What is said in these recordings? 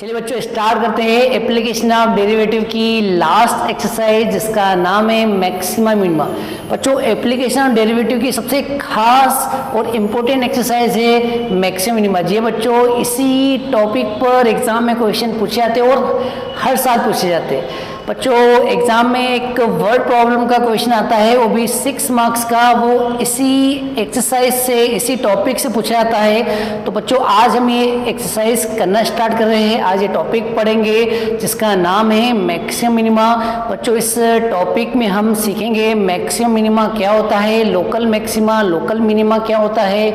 चलिए बच्चों स्टार्ट करते हैं एप्लीकेशन ऑफ डेरिवेटिव की लास्ट एक्सरसाइज जिसका नाम है मैक्सिमा मिनिमा। बच्चों एप्लीकेशन ऑफ डेरिवेटिव की सबसे खास और इम्पोर्टेंट एक्सरसाइज है मैक्सिमा मिनिमा। जी बच्चों, इसी टॉपिक पर एग्जाम में क्वेश्चन पूछे जाते हैं और हर साल पूछे जाते हैं। बच्चों एग्जाम में एक वर्ड प्रॉब्लम का क्वेश्चन आता है, वो भी 6 मार्क्स का, वो इसी एक्सरसाइज से इसी टॉपिक से पूछा जाता है। तो बच्चों आज हम ये एक्सरसाइज करना स्टार्ट कर रहे हैं। आज ये टॉपिक पढ़ेंगे जिसका नाम है मैक्सिमम मिनिमा। बच्चों इस टॉपिक में हम सीखेंगे मैक्सिमम मिनिमा क्या होता है, लोकल मैक्सिमा, लोकल मिनिमा क्या होता है,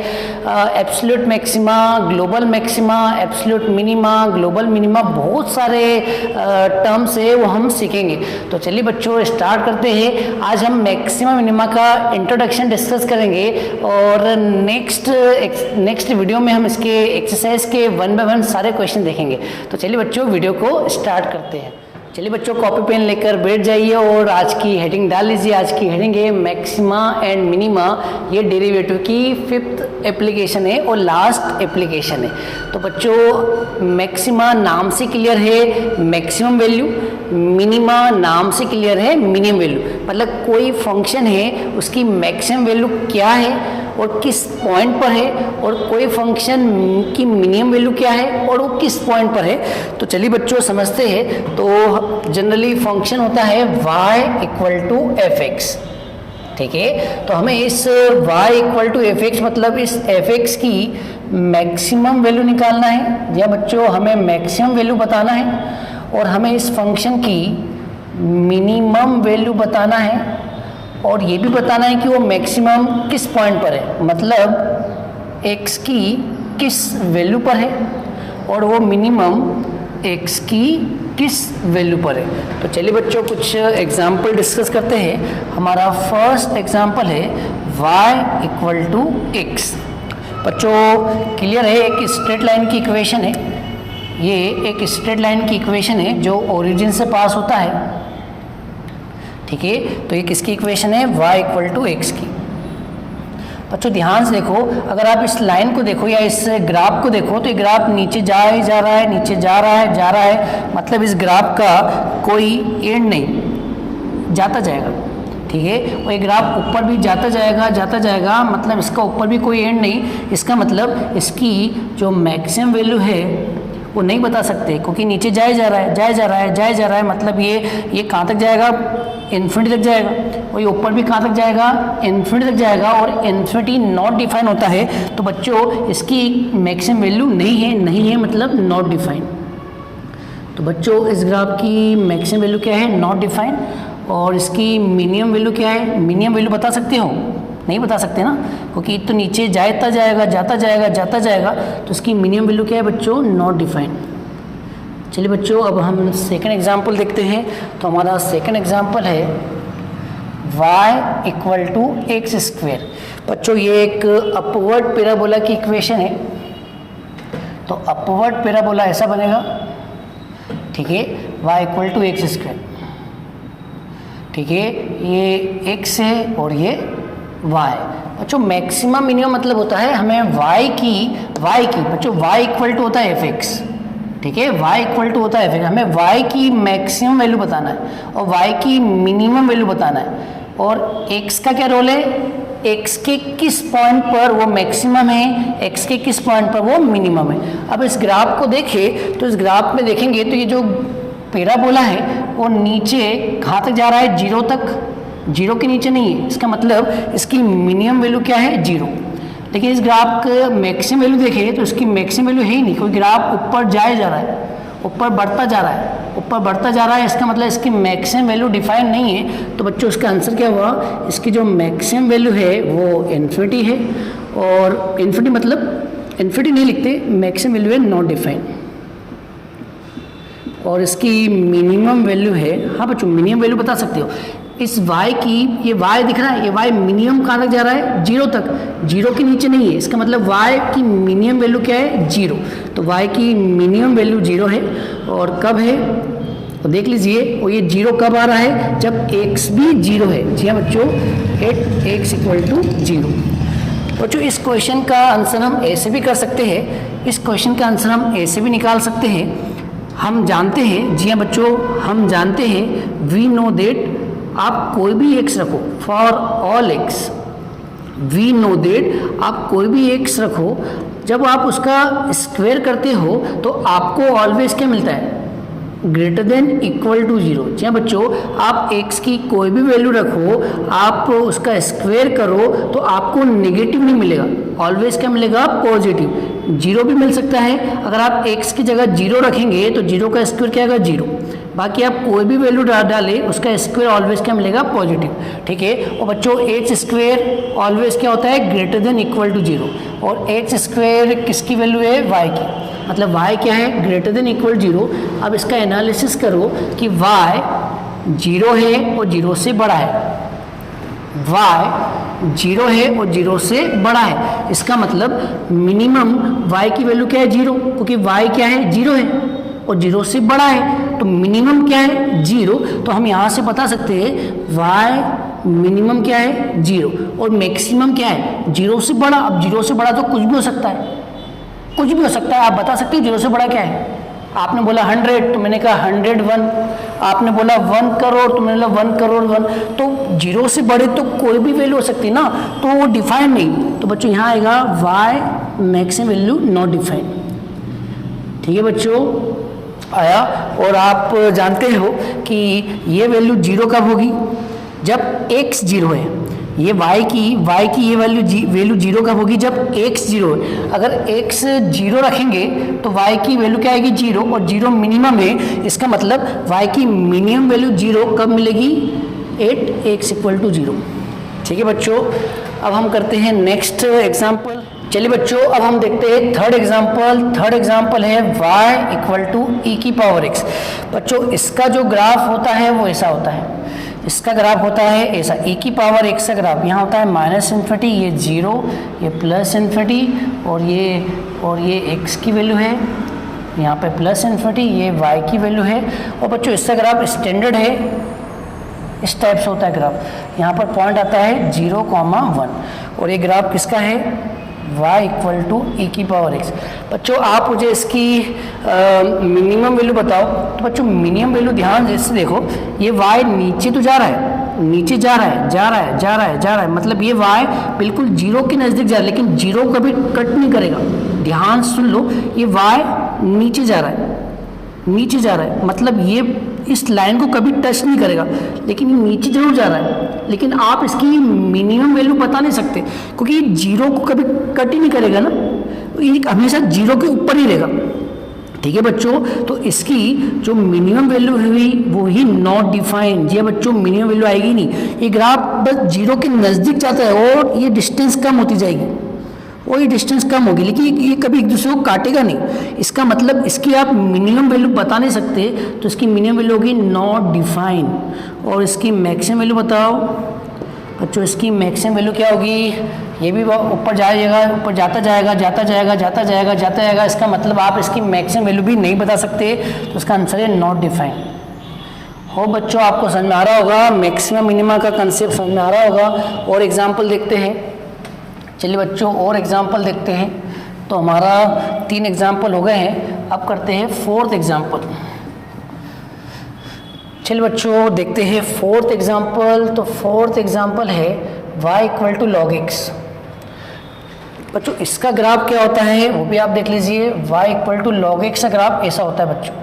absolute maxima, global maxima, absolute minima, global minima, बहुत सारे टर्म्स है वो हम सीखेंगे। तो चलिए बच्चों स्टार्ट करते हैं। आज हम मैक्सिमम मिनिमा का इंट्रोडक्शन डिस्कस करेंगे और नेक्स्ट वीडियो में हम इसके एक्सरसाइज के 1 बाय 1 सारे क्वेश्चन देखेंगे। तो चलिए बच्चों वीडियो को स्टार्ट करते हैं। चलिए बच्चों कॉपी पेन लेकर बैठ जाइए और आज की हेडिंग डाल लीजिए। आज की हेडिंग है मैक्सिमा एंड मिनिमा। ये डेरिवेटिव की 5th एप्लीकेशन है और लास्ट एप्लीकेशन है। तो बच्चों मैक्सिमा नाम से क्लियर है मैक्सिमम वैल्यू, मिनिमा नाम से क्लियर है मिनिमम वैल्यू। मतलब कोई फंक्शन है उसकी मैक्सिमम वैल्यू क्या है और किस पॉइंट पर है, और कोई फंक्शन की मिनिमम वैल्यू क्या है और वो किस पॉइंट पर है। तो चलिए बच्चों समझते हैं। तो जनरली फंक्शन होता है y equal to f x, ठीक है। तो हमें इस y equal to f x मतलब इस एफ एक्स की मैक्सिमम वैल्यू निकालना है। या बच्चों हमें मैक्सिमम वैल्यू बताना है और हमें इस फंक्शन की मिनिमम वैल्यू बताना है और ये भी बताना है कि वो मैक्सिमम किस पॉइंट पर है, मतलब x की किस वैल्यू पर है और वो मिनिमम x की किस वैल्यू पर है। तो चलिए बच्चों कुछ एग्जाम्पल डिस्कस करते हैं। हमारा फर्स्ट एग्जाम्पल है y इक्वल टू एक्स। बच्चों क्लियर है, एक स्ट्रेट लाइन की इक्वेशन है। ये एक स्ट्रेट लाइन की इक्वेशन है जो ओरिजिन से पास होता है, ठीक है। तो ये किसकी इक्वेशन है, y इक्वल टू एक्स की। बच्चों ध्यान से देखो, अगर आप इस लाइन को देखो या इस ग्राफ को देखो तो ये ग्राफ नीचे जा रहा है, नीचे जा रहा है, मतलब इस ग्राफ का कोई एंड नहीं, जाता जाएगा, ठीक है। और ये ग्राफ ऊपर भी जाता जाएगा, मतलब इसका ऊपर भी कोई एंड नहीं। इसका मतलब इसकी जो मैक्सिमम वैल्यू है वो नहीं बता सकते क्योंकि नीचे जाए जा रहा है, मतलब ये कहाँ तक जाएगा, इन्फिनिटी तक जाएगा, और ये ऊपर भी कहाँ तक जाएगा, इन्फिनिटी तक जाएगा, और इन्फिनिटी नॉट डिफाइन होता है। तो बच्चों इसकी मैक्सिमम वैल्यू नहीं है मतलब नॉट डिफाइन। तो बच्चों इस ग्राफ की मैक्सिमम वैल्यू क्या है, नॉट डिफाइन। और इसकी मिनिमम वैल्यू क्या है, मिनिमम वैल्यू बता सकते हो, नहीं बता सकते ना, क्योंकि तो नीचे जाता जाएगा। तो इसकी मिनिमम वैल्यू क्या है बच्चों, नॉट डिफाइन। चलिए बच्चों अब हम सेकंड एग्जांपल देखते हैं। तो हमारा सेकंड एग्जांपल है y equal to x square. बच्चों ये एक अपवर्ड पैराबोला की इक्वेशन है। तो अपवर्ड पैराबोला ऐसा बनेगा, ठीक है, y equal to x square, ठीक है। ये x है और ये y। बच्चों मैक्सिमम मिनिमम मतलब होता है हमें y की बच्चों y इक्वल टू होता है एफ एक्स, ठीक है, y इक्वल टू होता है एफ एक्स। हमें y की मैक्सिमम वैल्यू बताना है और y की मिनिमम वैल्यू बताना है। और x का क्या रोल है, x के किस पॉइंट पर वो मैक्सिमम है, x के किस पॉइंट पर वो मिनिमम है। अब इस ग्राफ को देखें तो इस ग्राफ में देखेंगे तो ये जो पैराबोला है वो नीचे कहाँ तक जा रहा है, 0 तक, 0 के नीचे नहीं है। इसका मतलब इसकी मिनिमम वैल्यू क्या है, 0। लेकिन इस ग्राफ का मैक्सिमम वैल्यू देखें तो इसकी मैक्सिमम वैल्यू है ही नहीं, कोई ग्राफ ऊपर जा रहा है, ऊपर बढ़ता जा रहा है, इसका मतलब इसकी मैक्सिमम वैल्यू डिफाइन नहीं है। तो बच्चों इसका आंसर क्या हुआ, इसकी जो मैक्सिमम वैल्यू है वो इन्फिनिटी है। और इन्फिनिटी मतलब इन्फिनिटी नहीं लिखते, मैक्सिमम वैल्यू है नॉट डिफाइन। और इसकी मिनिमम वैल्यू है, हाँ बच्चों मिनिमम वैल्यू बता सकते हो। इस y की, ये y दिख रहा है, ये y मिनिमम कहाँ तक जा रहा है, 0 तक, 0 के नीचे नहीं है। इसका मतलब y की मिनिमम वैल्यू क्या है, 0। तो y की मिनिमम वैल्यू 0 है। और कब है तो देख लीजिए, और ये 0 कब आ रहा है, जब x भी 0 है। जी हाँ बच्चों, एट x इक्वल टू 0। बच्चों इस क्वेश्चन का आंसर हम ऐसे भी कर सकते हैं, इस क्वेश्चन का आंसर हम ऐसे भी निकाल सकते हैं। हम जानते हैं, जी हाँ बच्चों, हम जानते हैं, वी नो दैट, आप कोई भी एक्स रखो, for all x, we know that, आप कोई भी एक्स रखो, जब आप उसका स्क्वायर करते हो तो आपको ऑलवेज क्या मिलता है, greater than equal to zero. जी हाँ बच्चों, आप x की कोई भी वैल्यू रखो, आप उसका स्क्वायर करो तो आपको नेगेटिव नहीं मिलेगा, ऑलवेज क्या मिलेगा, पॉजिटिव। जीरो भी मिल सकता है, अगर आप x की जगह जीरो रखेंगे तो जीरो का स्क्वायर क्या आएगा, जीरो। बाकी आप कोई भी वैल्यू डालें, उसका स्क्वायर ऑलवेज क्या मिलेगा, पॉजिटिव। ठीक है, और बच्चों एक्स स्क्वायर ऑलवेज क्या होता है, greater than equal to zero, और एक्स स्क्वायर किसकी वैल्यू है, वाई की, मतलब y क्या है, ग्रेटर देन इक्वल जीरो। अब इसका एनालिसिस करो कि y जीरो है और जीरो से बड़ा है, y जीरो है और जीरो से बड़ा है, इसका मतलब मिनिमम y की वैल्यू क्या है, जीरो, क्योंकि y क्या है, जीरो है और जीरो से बड़ा है, तो मिनिमम क्या है, जीरो। तो हम यहाँ से बता सकते हैं y मिनिमम क्या है, जीरो, और मैक्सिमम क्या है, जीरो से बड़ा। अब जीरो से बड़ा तो कुछ भी हो सकता है, कुछ भी हो सकता है, आप बता सकते हो जीरो से बड़ा क्या है। आपने बोला 100 तो मैंने कहा 101, आपने बोला 1 करोड़ तो मैंने बोला 1 करोड़ 1, तो जीरो से बड़े तो कोई भी वैल्यू हो सकती है ना, तो वो डिफाइन नहीं। तो बच्चों यहाँ आएगा y maximum value not define. ठीक है बच्चों, आया। और आप जानते हो कि ये वैल्यू जीरो कब होगी, जब x जीरो है। ये y की ये वैल्यू जीरो कब होगी, जब x जीरो है। अगर x जीरो रखेंगे तो y की वैल्यू क्या आएगी, जीरो, और जीरो मिनिमम है, इसका मतलब y की मिनिमम वैल्यू जीरो कब मिलेगी, at x equal to zero. ठीक है बच्चों, अब हम करते हैं नेक्स्ट एग्जाम्पल। चलिए बच्चों, अब हम देखते हैं थर्ड एग्जाम्पल है y इक्वल टू ई की पावर x। बच्चों इसका जो ग्राफ होता है वो ऐसा होता है, इसका ग्राफ होता है ऐसा, e की पावर x का ग्राफ यहाँ होता है माइनस इन्फिनिटी, ये जीरो, ये प्लस इन्फिनिटी, और ये x की वैल्यू है, यहाँ पे प्लस इन्फिनिटी, ये y की वैल्यू है। और बच्चों इसका ग्राफ स्टैंडर्ड है, इस टाइप से होता है ग्राफ, यहाँ पर पॉइंट आता है 0,1, और ये ग्राफ किसका है, y इक्वल टू ई की पावर x। बच्चों आप मुझे इसकी मिनिमम वैल्यू बताओ। तो बच्चों मिनिमम वैल्यू ध्यान से देखो, ये y नीचे तो जा रहा है, नीचे जा रहा है, मतलब ये y बिल्कुल जीरो के नज़दीक जा रहा है, लेकिन जीरो को कभी कट नहीं करेगा। ध्यान सुन लो, ये y नीचे जा रहा है, मतलब ये इस लाइन को कभी टच नहीं करेगा, लेकिन ये नीचे जरूर जा रहा है, लेकिन आप इसकी मिनिमम वैल्यू बता नहीं सकते, क्योंकि ये जीरो को कभी कट ही नहीं करेगा ना, ये हमेशा जीरो के ऊपर ही रहेगा। ठीक है बच्चों, तो इसकी जो मिनिमम वैल्यू हुई वो ही नॉट डिफाइंड। जी बच्चों, मिनिमम वैल्यू आएगी नहीं, ये ग्राफ बस जीरो के नज़दीक जाता है और ये डिस्टेंस कम होती जाएगी, वही डिस्टेंस कम होगी, लेकिन ये कभी एक दूसरे को काटेगा नहीं। इसका मतलब इसकी आप मिनिमम वैल्यू बता नहीं सकते, तो इसकी मिनिमम वैल्यू होगी नॉट डिफाइन। और इसकी मैक्सिमम वैल्यू बताओ बच्चों, इसकी मैक्सिमम वैल्यू क्या होगी, ये भी ऊपर जाएगा, ऊपर जाता जाएगा, इसका मतलब आप इसकी मैक्सिमम वैल्यू भी नहीं बता सकते, तो इसका आंसर है नॉट डिफाइन। हो बच्चों, आपको समझ में आ रहा होगा, मैक्सिमम मिनिमा का कंसेप्ट समझ में आ रहा होगा। और एग्जाम्पल देखते हैं। चलिए बच्चों, और एग्जाम्पल देखते हैं। तो हमारा 3 एग्जाम्पल हो गए हैं, अब करते हैं 4th एग्जाम्पल। चलिए बच्चों, देखते हैं 4th एग्जाम्पल। तो 4th एग्जाम्पल है y equal to log x। बच्चों इसका ग्राफ क्या होता है वो भी आप देख लीजिए, y equal to log x का ग्राफ ऐसा होता है बच्चों।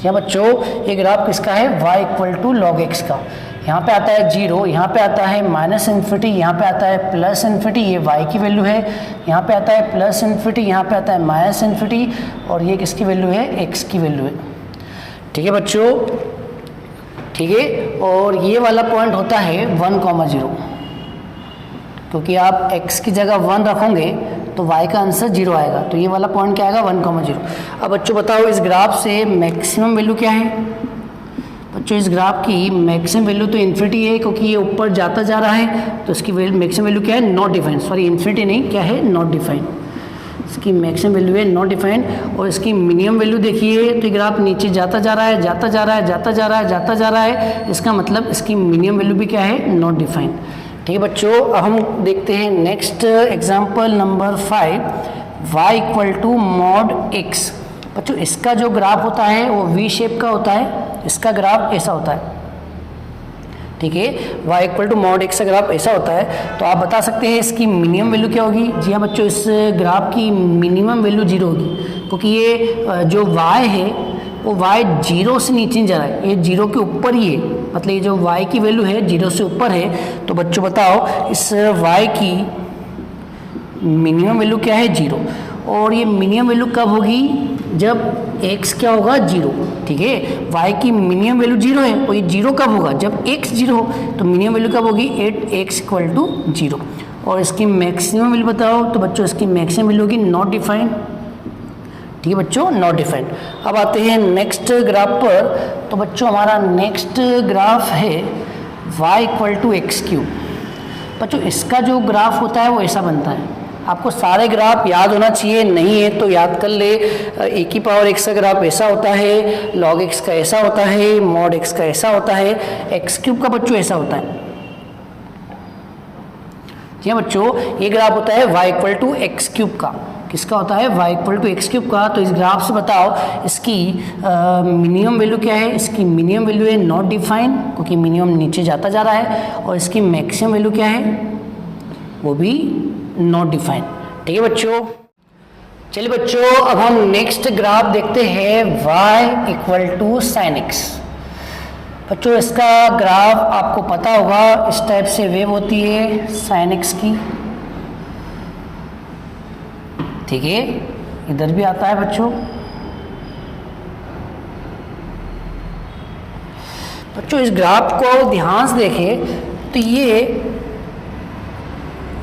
यहाँ बच्चों ये ग्राफ किसका है, y equal to log x का। यहाँ पे आता है 0, यहाँ पे आता है माइनस इन्फिनिटी, यहाँ पे आता है प्लस इन्फिनिटी, ये y की वैल्यू है। यहाँ पे आता है प्लस इन्फिनिटी, यहाँ पे आता है माइनस इन्फिनिटी, और ये किसकी वैल्यू है, x की वैल्यू है। ठीक है बच्चों, ठीक है। और ये वाला पॉइंट होता है 1,0, क्योंकि आप x की जगह 1 रखोगे तो y का आंसर 0 आएगा, तो ये वाला पॉइंट क्या आएगा, 1,0। अब बच्चों बताओ इस ग्राफ से मैक्सिमम वैल्यू क्या है। बच्चों इस ग्राफ की मैक्सिमम वैल्यू तो इन्फिनिटी है, क्योंकि ये ऊपर जाता जा रहा है, तो इसकी मैक्सिमम वैल्यू क्या है, नॉट डिफाइंड। सॉरी, इन्फिनिटी नहीं, क्या है, नॉट डिफाइंड। इसकी मैक्सिमम वैल्यू है नॉट डिफाइंड। और इसकी मिनिमम वैल्यू देखिए, तो ग्राफ नीचे जाता जा रहा है, इसका मतलब इसकी मिनिमम वैल्यू भी क्या है, नॉट डिफाइंड। ठीक है बच्चों, अब हम देखते हैं next example number 5, y equal to mod x। बच्चों इसका जो ग्राफ होता है वो वी शेप का होता है, इसका ग्राफ ऐसा होता है, ठीक है। y equal to mod x का ग्राफ ऐसा होता है। तो आप बता सकते हैं इसकी मिनिमम वैल्यू क्या होगी। जी हाँ बच्चों, इस ग्राफ की मिनिमम वैल्यू 0 होगी, क्योंकि ये जो y है वो y 0 से नीचे नहीं जा रहा है, ये 0 के ऊपर ही है, मतलब ये जो y की वैल्यू है 0 से ऊपर है। तो बच्चों बताओ इस y की मिनिमम वैल्यू क्या है, 0। और ये मिनिमम वैल्यू कब होगी, जब x क्या होगा, 0, ठीक है। y की मिनिमम वैल्यू 0 है, और ये 0 कब होगा, जब x 0 हो। तो मिनिमम वैल्यू कब होगी, 8x इक्वल टू 0। और इसकी मैक्सिमम वैल्यू बताओ। तो बच्चों इसकी मैक्सिमम वैल्यू होगी नॉट डिफाइंड, ठीक है बच्चों, नॉट डिफाइंड। अब आते हैं नेक्स्ट ग्राफ पर। तो बच्चों हमारा नेक्स्ट ग्राफ है y equal to x cube. बच्चों इसका जो ग्राफ होता है वो ऐसा बनता है। आपको सारे ग्राफ याद होना चाहिए, नहीं है तो याद कर ले। ए की पावर एक्स का ग्राफ ऐसा होता है, लॉग एक्स का ऐसा होता है, मॉड एक्स का ऐसा होता है, एक्स क्यूब का बच्चों ऐसा होता है। जी बच्चों, ये ग्राफ होता है y equal to x cube का। किसका होता है, y equal to x cube का। तो इस ग्राफ से बताओ इसकी मिनिमम वैल्यू क्या है। इसकी मिनिमम वैल्यू है नॉट डिफाइंड, क्योंकि मिनिमम नीचे जाता जा रहा है। और इसकी मैक्सिमम वैल्यू क्या है, वो भी नॉट डिफाइंड, ठीक है बच्चों। चलिए बच्चों, अब हम नेक्स्ट ग्राफ देखते हैं y equal to sine x. बच्चों इसका ग्राफ आपको पता होगा, इस टाइप से वेव होती है साइन एक्स की, ठीक है। इधर भी आता है बच्चों। बच्चों इस ग्राफ को ध्यान से देखें तो ये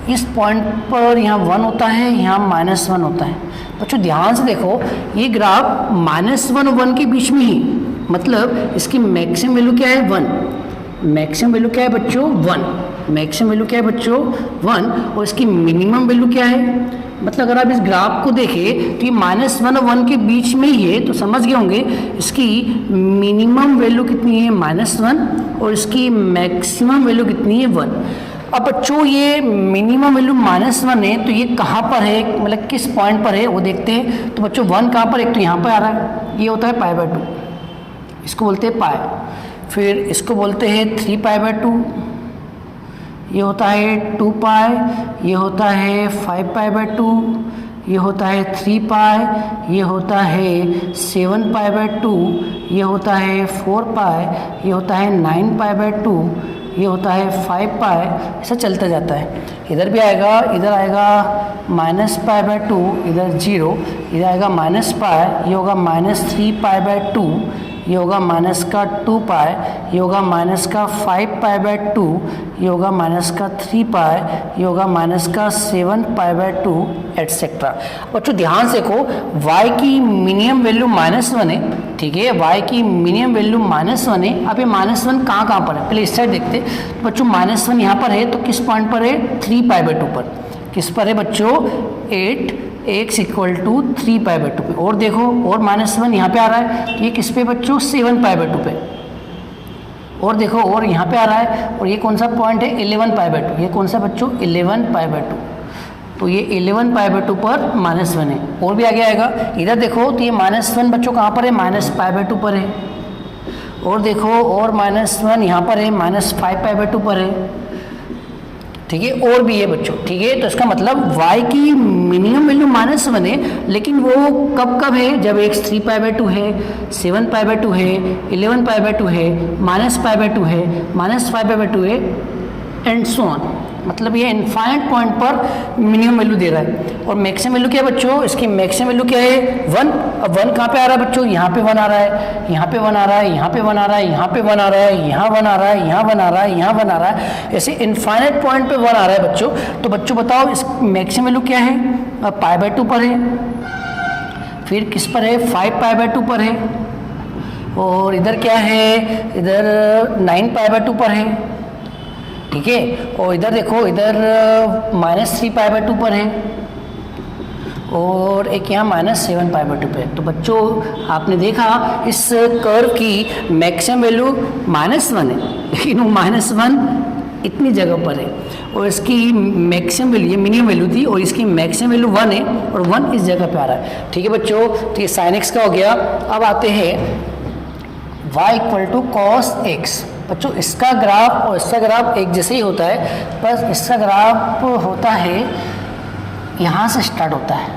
इस पॉइंट पर यहाँ 1 होता है, यहाँ -1 होता है। बच्चों ध्यान से देखो, ये ग्राफ -1 और 1 के बीच में ही, मतलब इसकी मैक्सिमम वैल्यू क्या है, 1। मैक्सिमम वैल्यू क्या है बच्चों, 1। मैक्सिमम वैल्यू क्या है बच्चों, 1। और इसकी मिनिमम वैल्यू क्या है, मतलब अगर आप इस ग्राफ को देखें तो ये -1 और 1 के बीच में ही है। तो समझ गए होंगे इसकी मिनिमम वैल्यू कितनी है, -1, और इसकी मैक्सिमम वैल्यू कितनी है, 1। अब बच्चों ये मिनिमम वैल्यू -1 है, तो ये कहाँ पर है, मतलब किस पॉइंट पर है वो देखते हैं। तो बच्चों 1 कहाँ पर, एक तो यहाँ पर आ रहा है, ये होता है π/2, इसको बोलते हैं पाई। फिर इसको बोलते हैं 3π/2, ये होता है 2 पाई, ये होता है 5π/2, ये होता है 3 पाई, ये होता है 7π/2, ये होता है 4 पाई, ये होता है 9π/2, ये होता है 5 पाई। ऐसा चलता जाता है। इधर भी आएगा, इधर आएगा -π/2, इधर 0, इधर आएगा -π, ये होगा -3π/2, ये होगा -2 पाई, ये होगा -5π/2, ये होगा -3 पाई, ये होगा -7π/2 एटसेट्रा। बच्चों ध्यान से देखो, y की मिनिमम वैल्यू -1 है, ठीक है। y की मिनिमम वैल्यू -1 है। अब ये -1 कहाँ पर है, पहले इस साइड देखते। तो बच्चों -1 यहाँ पर है, तो किस पॉइंट पर है, 3π/2 पर। किस पर है बच्चों, 8x इक्वल टू 3π/2 पे। और देखो, और -1 यहाँ पे आ रहा है, ये किस पे बच्चों, 7π/2 पे। और देखो, और यहाँ पे आ रहा है, और ये कौन सा पॉइंट है, 11π/2। ये कौन सा बच्चों, 11π/2। तो ये 11π/2 पर -1 है। और भी आगे आएगा, इधर देखो तो ये -1 बच्चों कहाँ पर है, -π/2 पर है। और देखो, और -1 यहाँ पर है, -5π/2 पर है, ठीक है। और भी है बच्चों, ठीक है। तो इसका मतलब y की मिनिमम वैल्यू -1 है, लेकिन वो कब है, जब x 3π/2 है, 7π/2 है, 11π/2 है, -π/2 है, -5π/2 है, एंड सो ऑन। मतलब ये इनफाइनाइट पॉइंट पर मिनिमम वैल्यू दे रहा है। और मैक्सिमम वैल्यू क्या है बच्चों, इसकी मैक्सिमम वैल्यू क्या है, 1। अब 1 कहाँ पे आ रहा है बच्चों, यहाँ पे 1 आ रहा है, यहाँ पे 1 आ रहा है, यहाँ पे 1 आ रहा है, यहाँ पे 1 आ रहा है, यहाँ 1 आ रहा है, यहाँ 1 आ रहा है, यहाँ 1 आ रहा है। ऐसे इनफाइनाइट पॉइंट पे 1 आ रहा है बच्चों। तो बच्चों बताओ इस मैक्सिमम वैल्यू क्या है, π/2 पर है। फिर किस पर है, 5π/2 पर है। और इधर क्या है, इधर 9π/2 पर है, ठीक है। और इधर देखो, इधर -3π/2 पर है, और एक यहाँ -7π/2 पे। तो बच्चों आपने देखा इस कर्व की मैक्सिमम वैल्यू -1 है, लेकिन वो -1 इतनी जगह पर है और इसकी मैक्सिमम वैल्यू, ये मिनिमम वैल्यू थी और इसकी मैक्सिमम वैल्यू 1 है और 1 इस जगह पे आ रहा है। ठीक है बच्चों, तो ये sin x का हो गया। अब आते हैं y equal to cos x। बच्चों इसका ग्राफ और इसका ग्राफ एक जैसे ही होता है, बस इसका ग्राफ होता है यहाँ से स्टार्ट होता है,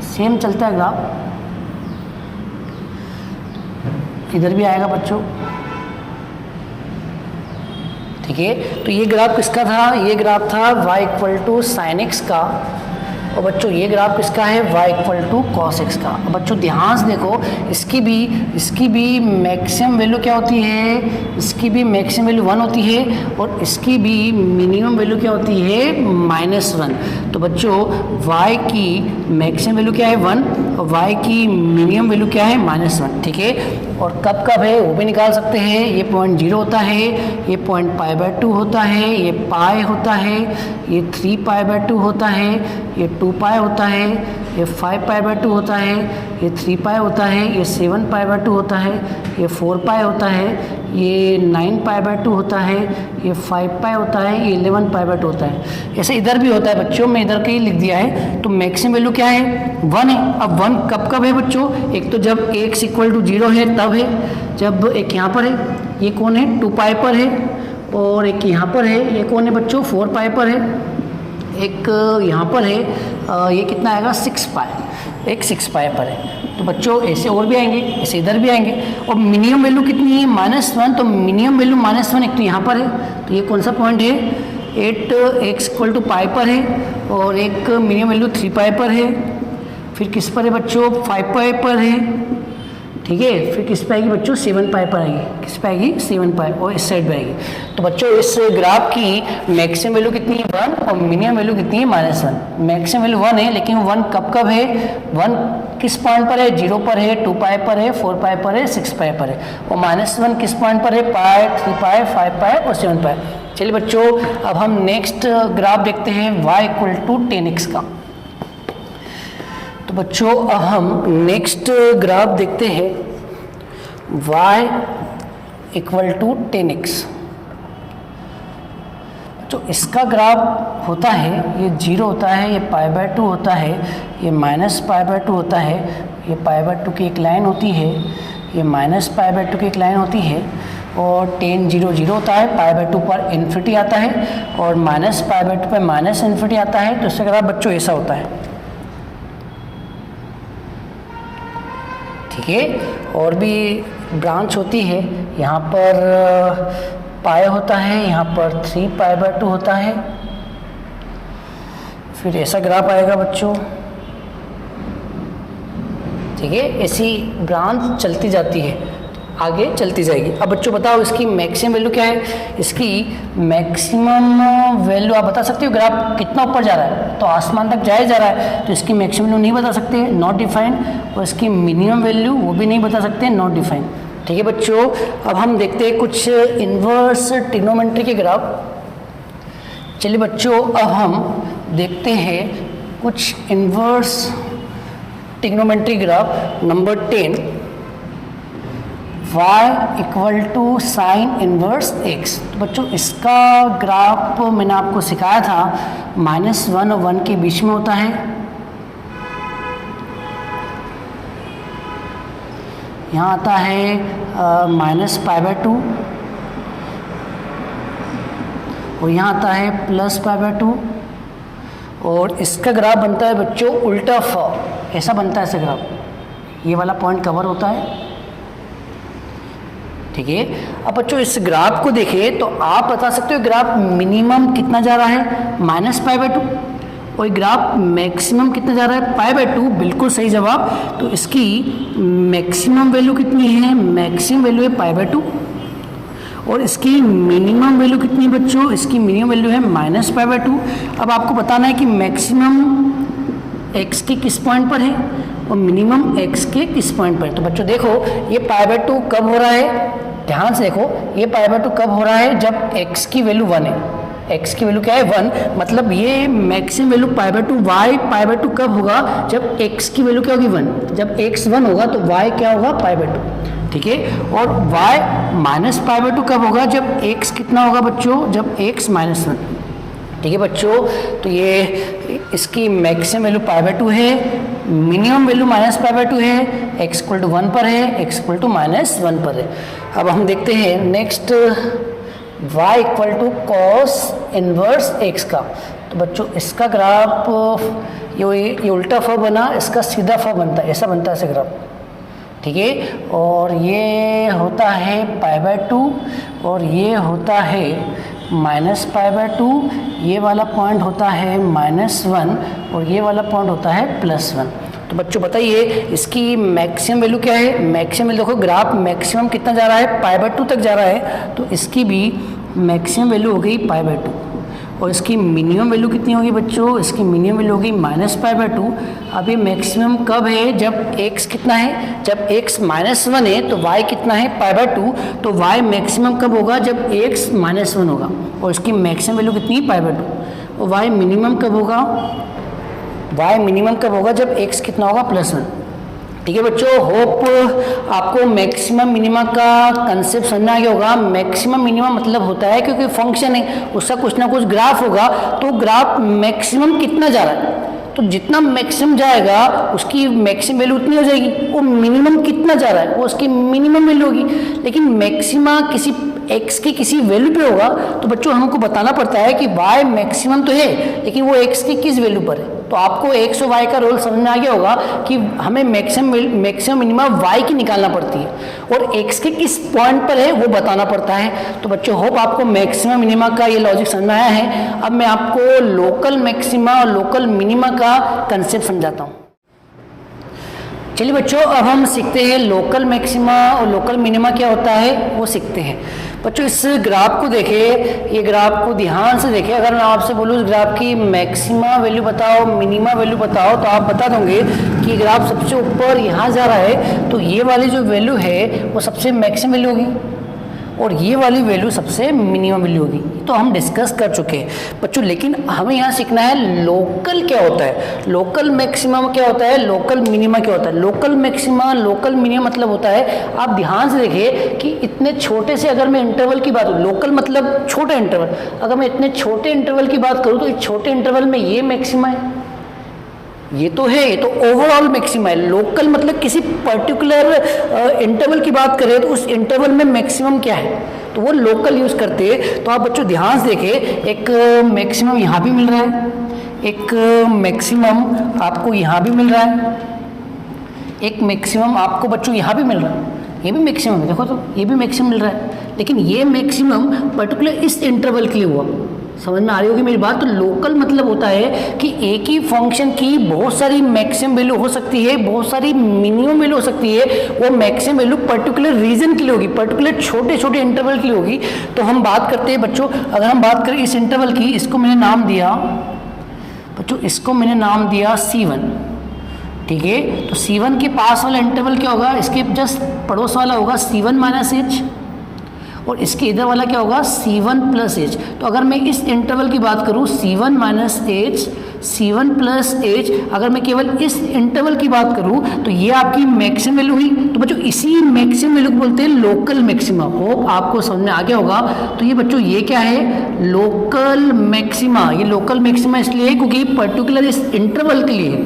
सेम चलता है ग्राफ, इधर भी आएगा बच्चों। ठीक है, तो ये ग्राफ किसका था? ये ग्राफ था y equal to sine x का, और बच्चों ये ग्राफ किसका है? y equal to cos x का। और बच्चों ध्यान से देखो, इसकी भी मैक्सिमम वैल्यू क्या होती है? इसकी भी मैक्सिमम वैल्यू 1 होती है और इसकी भी मिनिमम वैल्यू क्या होती है? -1। तो बच्चों y की मैक्सिमम वैल्यू क्या है? 1 और y की मिनिमम वैल्यू क्या है? -1। ठीक है, और कब कब है वो भी निकाल सकते हैं। ये 0.0 होता है, ये 0.π/2 होता है, ये पाई होता है, ये 3π/2 होता है, ये 2π होता है, ये 5π/2 होता है, ये 3π होता है, ये 7π/2 होता है, ये 4π होता है, ये 9π/2 होता है, ये 5π होता है, ये 11π/2 होता है। ऐसे इधर भी होता है बच्चों, मैं इधर का ही लिख दिया है। तो मैक्सिमम वैल्यू क्या है? 1 है। अब 1 कब कब है बच्चों? एक तो जब x इक्वल टू 0 है तब है, जब एक यहाँ पर है, ये कौन है? 2π पर है, और एक यहाँ पर है, ये कौन है बच्चों? 4π पर है, एक यहाँ पर है, ये कितना आएगा? 6π, एक 6π पर है। तो बच्चों ऐसे और भी आएंगे, ऐसे इधर भी आएंगे। और मिनिमम वैल्यू कितनी है? -1। तो मिनिमम वैल्यू -1 एक तो यहाँ पर है, तो ये कौन सा पॉइंट है? 8x इक्वल टू पाई पर है, और एक मिनिमम वैल्यू 3π पर है। फिर किस पर है बच्चों? 5π पर है। ठीक है, फिर किस पे आएगी बच्चों? 7π पर आएगी। किस पे आएगी? 7π, और इस साइड पे आएगी। तो बच्चों इस ग्राफ की मैक्सिमम वैल्यू कितनी है? 1, और मिनिमम वैल्यू कितनी है? -1। मैक्सिमम वैल्यू 1 है, लेकिन 1 कब कब है? 1 किस पॉइंट पर है? 0 पर है, 2π पर है, 4π पर है, 6π पर है। और -1 किस पॉइंट पर है? पाई, 3π, 5π और 7π। चलिए बच्चों, अब हम नेक्स्ट ग्राफ देखते हैं y इक्वल टू 10x का। तो बच्चों अब हम नेक्स्ट ग्राफ देखते हैं y इक्वल टू 10x। तो इसका ग्राफ होता है, ये 0 होता है, ये π/2 होता है, ये -π/2 होता है, ये π/2 की एक लाइन होती है, ये -π/2 की एक लाइन होती है, और 10 0 0 होता है, π/2 पर इन्फिनिटी आता है, और -π/2 पर -इन्फिनिटी आता है। तो इसका ग्राफ बच्चों ऐसा होता है। ठीक है, और भी ब्रांच होती है, यहाँ पर पाई होता है, यहाँ पर 3π/2 होता है। फिर ऐसा ग्राफ आएगा बच्चों। ठीक है, ऐसी ब्रांच चलती जाती है, आगे चलती जाएगी। अब बच्चों बताओ इसकी मैक्सिमम वैल्यू क्या है? इसकी मैक्सिमम वैल्यू आप बता सकते हो? ग्राफ कितना ऊपर जा रहा है? तो आसमान तक जाया जा रहा है, तो इसकी मैक्सिमम वैल्यू नहीं बता सकते, नॉट डिफाइंड। और इसकी मिनिमम वैल्यू वो भी नहीं बता सकते, नॉट डिफाइंड। ठीक है बच्चों, अब हम देखते हैं कुछ इन्वर्स ट्रिग्नोमेट्री के ग्राफ। चलिए बच्चों, अब हम देखते हैं कुछ inverse trigonometry graph. Number 10, y equal to sine inverse x। तो बच्चों इसका ग्राफ मैंने आपको सिखाया था, -1 और 1 के बीच में होता है। यहाँ आता है -π/2, और यहाँ आता है +π/2, और इसका ग्राफ बनता है बच्चों उल्टा फ, ऐसा बनता है इसका ग्राफ। ये वाला पॉइंट कवर होता है। ठीक है, अब बच्चों इस ग्राफ को देखें तो आप बता सकते हो ग्राफ मिनिमम कितना जा रहा है? -π/2, और ग्राफ मैक्सिमम कितना जा रहा है? π/2। बिल्कुल सही जवाब। तो इसकी मैक्सिमम वैल्यू कितनी है? मैक्सिमम वैल्यू है π/2, और इसकी मिनिमम वैल्यू कितनी है बच्चों? इसकी मिनिमम वैल्यू है -π/2। अब आपको बताना है कि मैक्सिमम x के किस पॉइंट पर है और मिनिमम x के किस पॉइंट पर है। तो बच्चों देखो, ये π/2 कब हो रहा है? ध्यान से देखो, ये π/2 कब हो रहा है? जब x की वैल्यू 1 है। x की वैल्यू क्या है? 1। मतलब ये मैक्सिमम वैल्यू π/2, y π/2 कब होगा? जब x की वैल्यू क्या होगी? 1। जब x 1 होगा तो y क्या होगा? π/2। ठीक है। और y माइनस पाई बाई 2 कब होगा, जब x कितना होगा बच्चों, जब x माइनस 1, ठीक है बच्चों। तो ये इसकी मैक्सिमम वैल्यू पाई बाई 2 है, minimum value minus pi by 2 है, x इक्वल टू 1 पर है, x इक्वल टू माइनस 1 पर है। अब हम देखते हैं next y equal to cos inverse x का। तो बच्चों इसका ग्राफ ये उल्टा फॉर्म बना, इसका सीधा फॉर्म बनता है, ऐसा बनता है ऐसे ग्राफ, ठीक है। और ये होता है पाई बाई 2 और ये होता है माइनस पाई बाई 2, ये वाला पॉइंट होता है -1 और ये वाला पॉइंट होता है +1। तो बच्चों बताइए इसकी मैक्सिमम वैल्यू क्या है। मैक्सिमम वैल्यू देखो, ग्राफ मैक्सिमम कितना जा रहा है, पाई बाई 2 तक जा रहा है, तो इसकी भी मैक्सिमम वैल्यू हो गई पाई बाई 2। और इसकी मिनिमम वैल्यू कितनी होगी बच्चों, इसकी मिनिमम वैल्यू होगी माइनस पाई बाई 2। अब ये मैक्सिमम कब है, जब x कितना है, जब x -1 है, तो y कितना है पाई बाई 2, तो y मैक्सिमम कब होगा, जब x -1 होगा। और इसकी मैक्सिमम वैल्यू कितनी है पाई बाई 2। और y मिनिमम कब होगा, y मिनिमम कब होगा, जब x कितना होगा +1, ठीक है बच्चों। होप आपको मैक्सिमम मिनिमा का कंसेप्ट समझना आ गया होगा। मैक्सिमम मिनिमा मतलब होता है क्योंकि फंक्शन है उसका कुछ ना कुछ ग्राफ होगा, तो ग्राफ मैक्सिमम कितना जा रहा है, तो जितना मैक्सिमम जाएगा उसकी मैक्सिमम वैल्यू उतनी हो जाएगी। वो मिनिमम कितना जा रहा है वो उसकी मिनिमम वैल्यू होगी। लेकिन मैक्सिमा किसी x की किसी वैल्यू पे होगा, तो बच्चों हमको बताना पड़ता है कि y मैक्सिमम तो है लेकिन वो x की किस वैल्यू पर है। तो आपको x और y का रोल समझ में आ गया होगा कि हमें मैक्सिमम मिनिमा y की निकालना पड़ती है और x के किस पॉइंट पर है वो बताना पड़ता है। तो बच्चों होप आपको मैक्सिमम मिनिमा का ये लॉजिक समझ में आया है। अब मैं आपको लोकल मैक्सिमा और लोकल मिनिमा का कंसेप्ट समझाता हूँ। चलिए बच्चों अब हम सीखते हैं लोकल मैक्सिमा और लोकल मिनिमा क्या होता है वो सीखते हैं। बच्चों इस ग्राफ को देखें, ये ग्राफ को ध्यान से देखें। अगर मैं आपसे बोलूँ इस ग्राफ की मैक्सिमा वैल्यू बताओ, मिनिमा वैल्यू बताओ, तो आप बता दोगे कि ग्राफ सबसे ऊपर यहाँ जा रहा है, तो ये वाली जो वैल्यू है वो सबसे मैक्सिमम वैल्यू होगी और ये वाली वैल्यू सबसे मिनिमम वैल्यू होगी। तो हम डिस्कस कर चुके हैं बच्चों। लेकिन हमें यहाँ सीखना है लोकल क्या होता है, लोकल मैक्सिमम क्या होता है, लोकल मिनिमा क्या होता है। लोकल मैक्सिमा लोकल मिनिमा मतलब होता है, आप ध्यान से देखिए कि इतने छोटे से अगर मैं इंटरवल की बात करूँ, लोकल मतलब छोटा इंटरवल, अगर मैं इतने छोटे इंटरवल की बात करूँ तो इस छोटे इंटरवल में ये मैक्सिमा है, ये तो है, ये तो ओवरऑल मैक्सिमा है। लोकल मतलब किसी पर्टिकुलर इंटरवल की बात करें तो उस इंटरवल में मैक्सिमम क्या है, तो वो लोकल यूज़ करते हैं। तो आप बच्चों ध्यान से देखें, एक मैक्सिमम यहाँ भी मिल रहा है, एक मैक्सिमम आपको यहाँ भी मिल रहा है, एक मैक्सिमम आपको बच्चों यहाँ भी मिल रहा है, ये भी मैक्सिमम है, देखो तो ये भी मैक्सिमम मिल रहा है। लेकिन ये मैक्सिमम पर्टिकुलर इस इंटरवल के लिए हुआ। समझ में आ रही होगी मेरी बात। तो लोकल मतलब होता है कि एक ही फंक्शन की बहुत सारी मैक्सिमम वैल्यू हो सकती है, बहुत सारी मिनिमम वैल्यू हो सकती है। वो मैक्सिमम वैल्यू पर्टिकुलर रीजन के लिए होगी, पर्टिकुलर छोटे छोटे इंटरवल के लिए होगी। तो हम बात करते हैं बच्चों, अगर हम बात करें इस इंटरवल की, इसको मैंने नाम दिया बच्चों, इसको मैंने नाम दिया C1, ठीक है। तो C1 के पास वाला इंटरवल क्या होगा, इसके जस्ट पड़ोस वाला होगा C1 माइनस H और इसके इधर वाला क्या होगा C1 प्लस H। तो अगर मैं इस इंटरवल की बात करूँ C1 minus H, C1 plus H, अगर मैं केवल इस इंटरवल की बात करूँ तो ये आपकी मैक्सिमम वैल्यू हुई। तो बच्चों इसी मैक्सिमम वैल्यू को बोलते हैं लोकल मैक्सिमा। होप आपको समझ में आ गया होगा। तो ये बच्चों ये क्या है, लोकल मैक्सिमा। ये लोकल मैक्सिमा इसलिए क्योंकि पर्टिकुलर इस इंटरवल के लिए,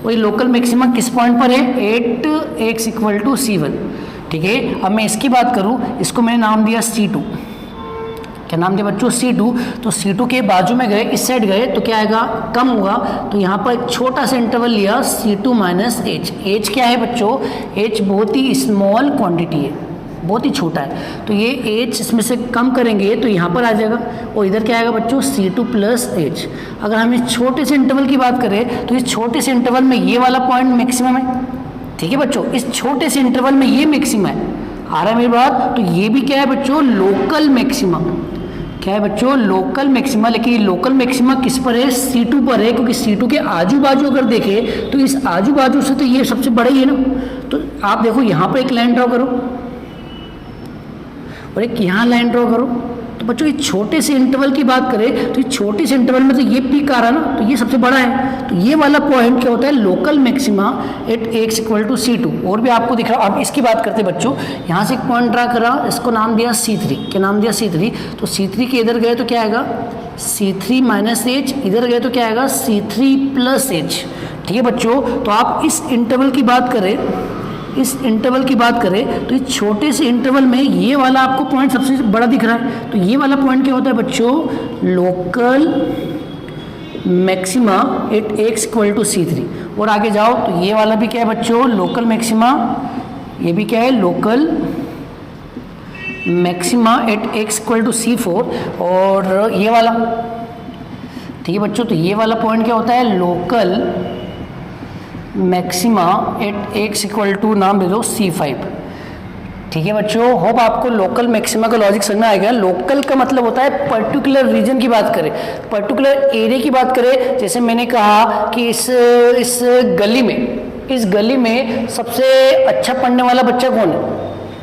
और ये लोकल मैक्सिमा किस पॉइंट पर है, 8x इक्वल टू C1, ठीक है। अब मैं इसकी बात करूं, इसको मैंने नाम दिया C2। क्या नाम दिया बच्चों, C2। तो C2 के बाजू में गए, इस साइड गए तो क्या आएगा, कम होगा। तो यहाँ पर एक छोटा सा इंटरवल लिया C2 माइनस H। H क्या है बच्चों, H बहुत ही स्मॉल क्वांटिटी है, बहुत ही छोटा है। तो ये H इसमें से कम करेंगे तो यहाँ पर आ जाएगा और इधर क्या आएगा बच्चों C2 प्लस H। अगर हम इस छोटे से इंटरवल की बात करें तो इस छोटे से इंटरवल में ये वाला पॉइंट मैक्सिमम है, ठीक है बच्चों। इस छोटे से इंटरवल में ये मैक्सिमा है, आ रहा है मेरी बात। तो ये भी क्या है बच्चों, लोकल मैक्सिमा। क्या है बच्चों, लोकल मैक्सिमा। लेकिन ये लोकल मैक्सिमा किस पर है, C2 पर है, क्योंकि C2 के आजू बाजू अगर देखें तो इस आजू बाजू से तो ये सबसे बड़ा ही है ना। तो आप देखो यहाँ पर एक लाइन ड्रॉ करो और एक यहाँ लाइन ड्रॉ करो। तो बच्चों ये छोटे से इंटरवल की बात करें तो ये छोटे से इंटरवल में तो ये पीक आ रहा है ना, तो ये सबसे बड़ा है, तो ये वाला पॉइंट क्या होता है, local maxima at x equal to C2। और भी आपको दिख रहा है। अब इसकी बात करते हैं बच्चों, यहाँ से एक पॉइंट ड्रा करा, इसको नाम दिया C3। क्या नाम दिया, C3। तो C3 के इधर गए तो क्या आएगा, C3 माइनस एच, इधर गए तो क्या आएगा, C3 प्लस एच। ठीक है बच्चों, तो आप इस इंटरवल की बात करें, इस इंटरवल की बात करें तो इस छोटे से इंटरवल में ये वाला आपको पॉइंट सबसे बड़ा दिख रहा है, तो ये वाला पॉइंट क्या होता है बच्चों, local maxima at x equal to C3। और आगे जाओ तो ये वाला भी क्या है बच्चों, लोकल मैक्सिमा, ये भी क्या है, local maxima at x equal to C4। और ये वाला, ठीक है बच्चों, तो ये वाला पॉइंट क्या होता है, local maxima at x equal to नाम दे दो C5। ठीक है बच्चों, होप आपको लोकल मैक्सिमा का लॉजिक समझ में आएगा। लोकल का मतलब होता है पर्टिकुलर रीजन की बात करें, पर्टिकुलर एरिया की बात करें। जैसे मैंने कहा कि इस गली में सबसे अच्छा पढ़ने वाला बच्चा कौन है,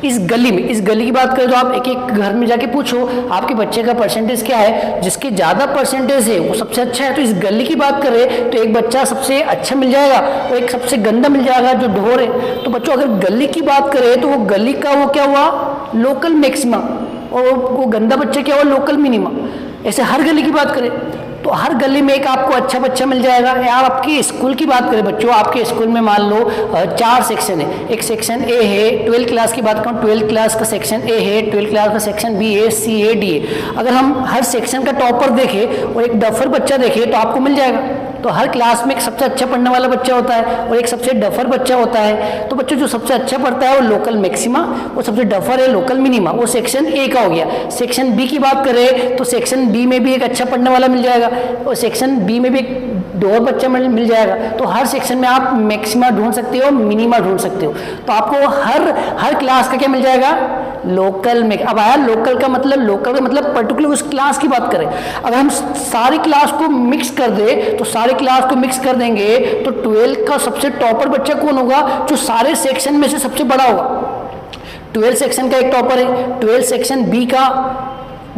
इस गली की बात करें तो आप एक एक घर में जाके पूछो आपके बच्चे का परसेंटेज क्या है, जिसके ज़्यादा परसेंटेज है वो सबसे अच्छा है। तो इस गली की बात करें तो एक बच्चा सबसे अच्छा मिल जाएगा और एक सबसे गंदा मिल जाएगा जो ढोर है। तो बच्चों अगर गली की बात करें तो वो गली का वो क्या हुआ, लोकल मैक्सिमा, और वो गंदा बच्चा क्या हुआ, लोकल मिनिमा। ऐसे हर गली की बात करें तो हर गली में एक आपको अच्छा बच्चा मिल जाएगा। या आपके स्कूल की बात करें बच्चों, आपके स्कूल में मान लो 4 सेक्शन है, एक सेक्शन ए है, 12th क्लास की बात करूँ 12th क्लास का सेक्शन ए है, 12th क्लास का सेक्शन बी है, सी है, डी है। अगर हम हर सेक्शन का टॉपर देखें और एक डफर बच्चा देखें तो आपको मिल जाएगा। तो हर क्लास में एक सबसे अच्छा पढ़ने वाला बच्चा होता है और एक सबसे डफर बच्चा होता है। तो बच्चों जो सबसे अच्छा पढ़ता है वो लोकल मैक्सिमा, वो सबसे डफर है लोकल मिनिमा, वो सेक्शन ए का हो गया। सेक्शन बी की बात करें तो सेक्शन बी में भी एक अच्छा पढ़ने वाला मिल जाएगा और सेक्शन बी में भी एक दो बच्चा मिल जाएगा। तो हर सेक्शन में आप मैक्सिमा ढूंढ सकते हो, मिनिमा ढूंढ सकते हो। तो आपको हर क्लास का क्या मिल जाएगा, लोकल में। अब आया लोकल का मतलब पर्टिकुलर उस क्लास की बात करें। अगर हम सारी क्लास को मिक्स कर दे तो सारी क्लास को मिक्स कर देंगे तो 12 का सबसे टॉपर बच्चा कौन होगा, जो सारे सेक्शन में से सबसे बड़ा होगा। 12 सेक्शन का एक टॉपर है, 12 सेक्शन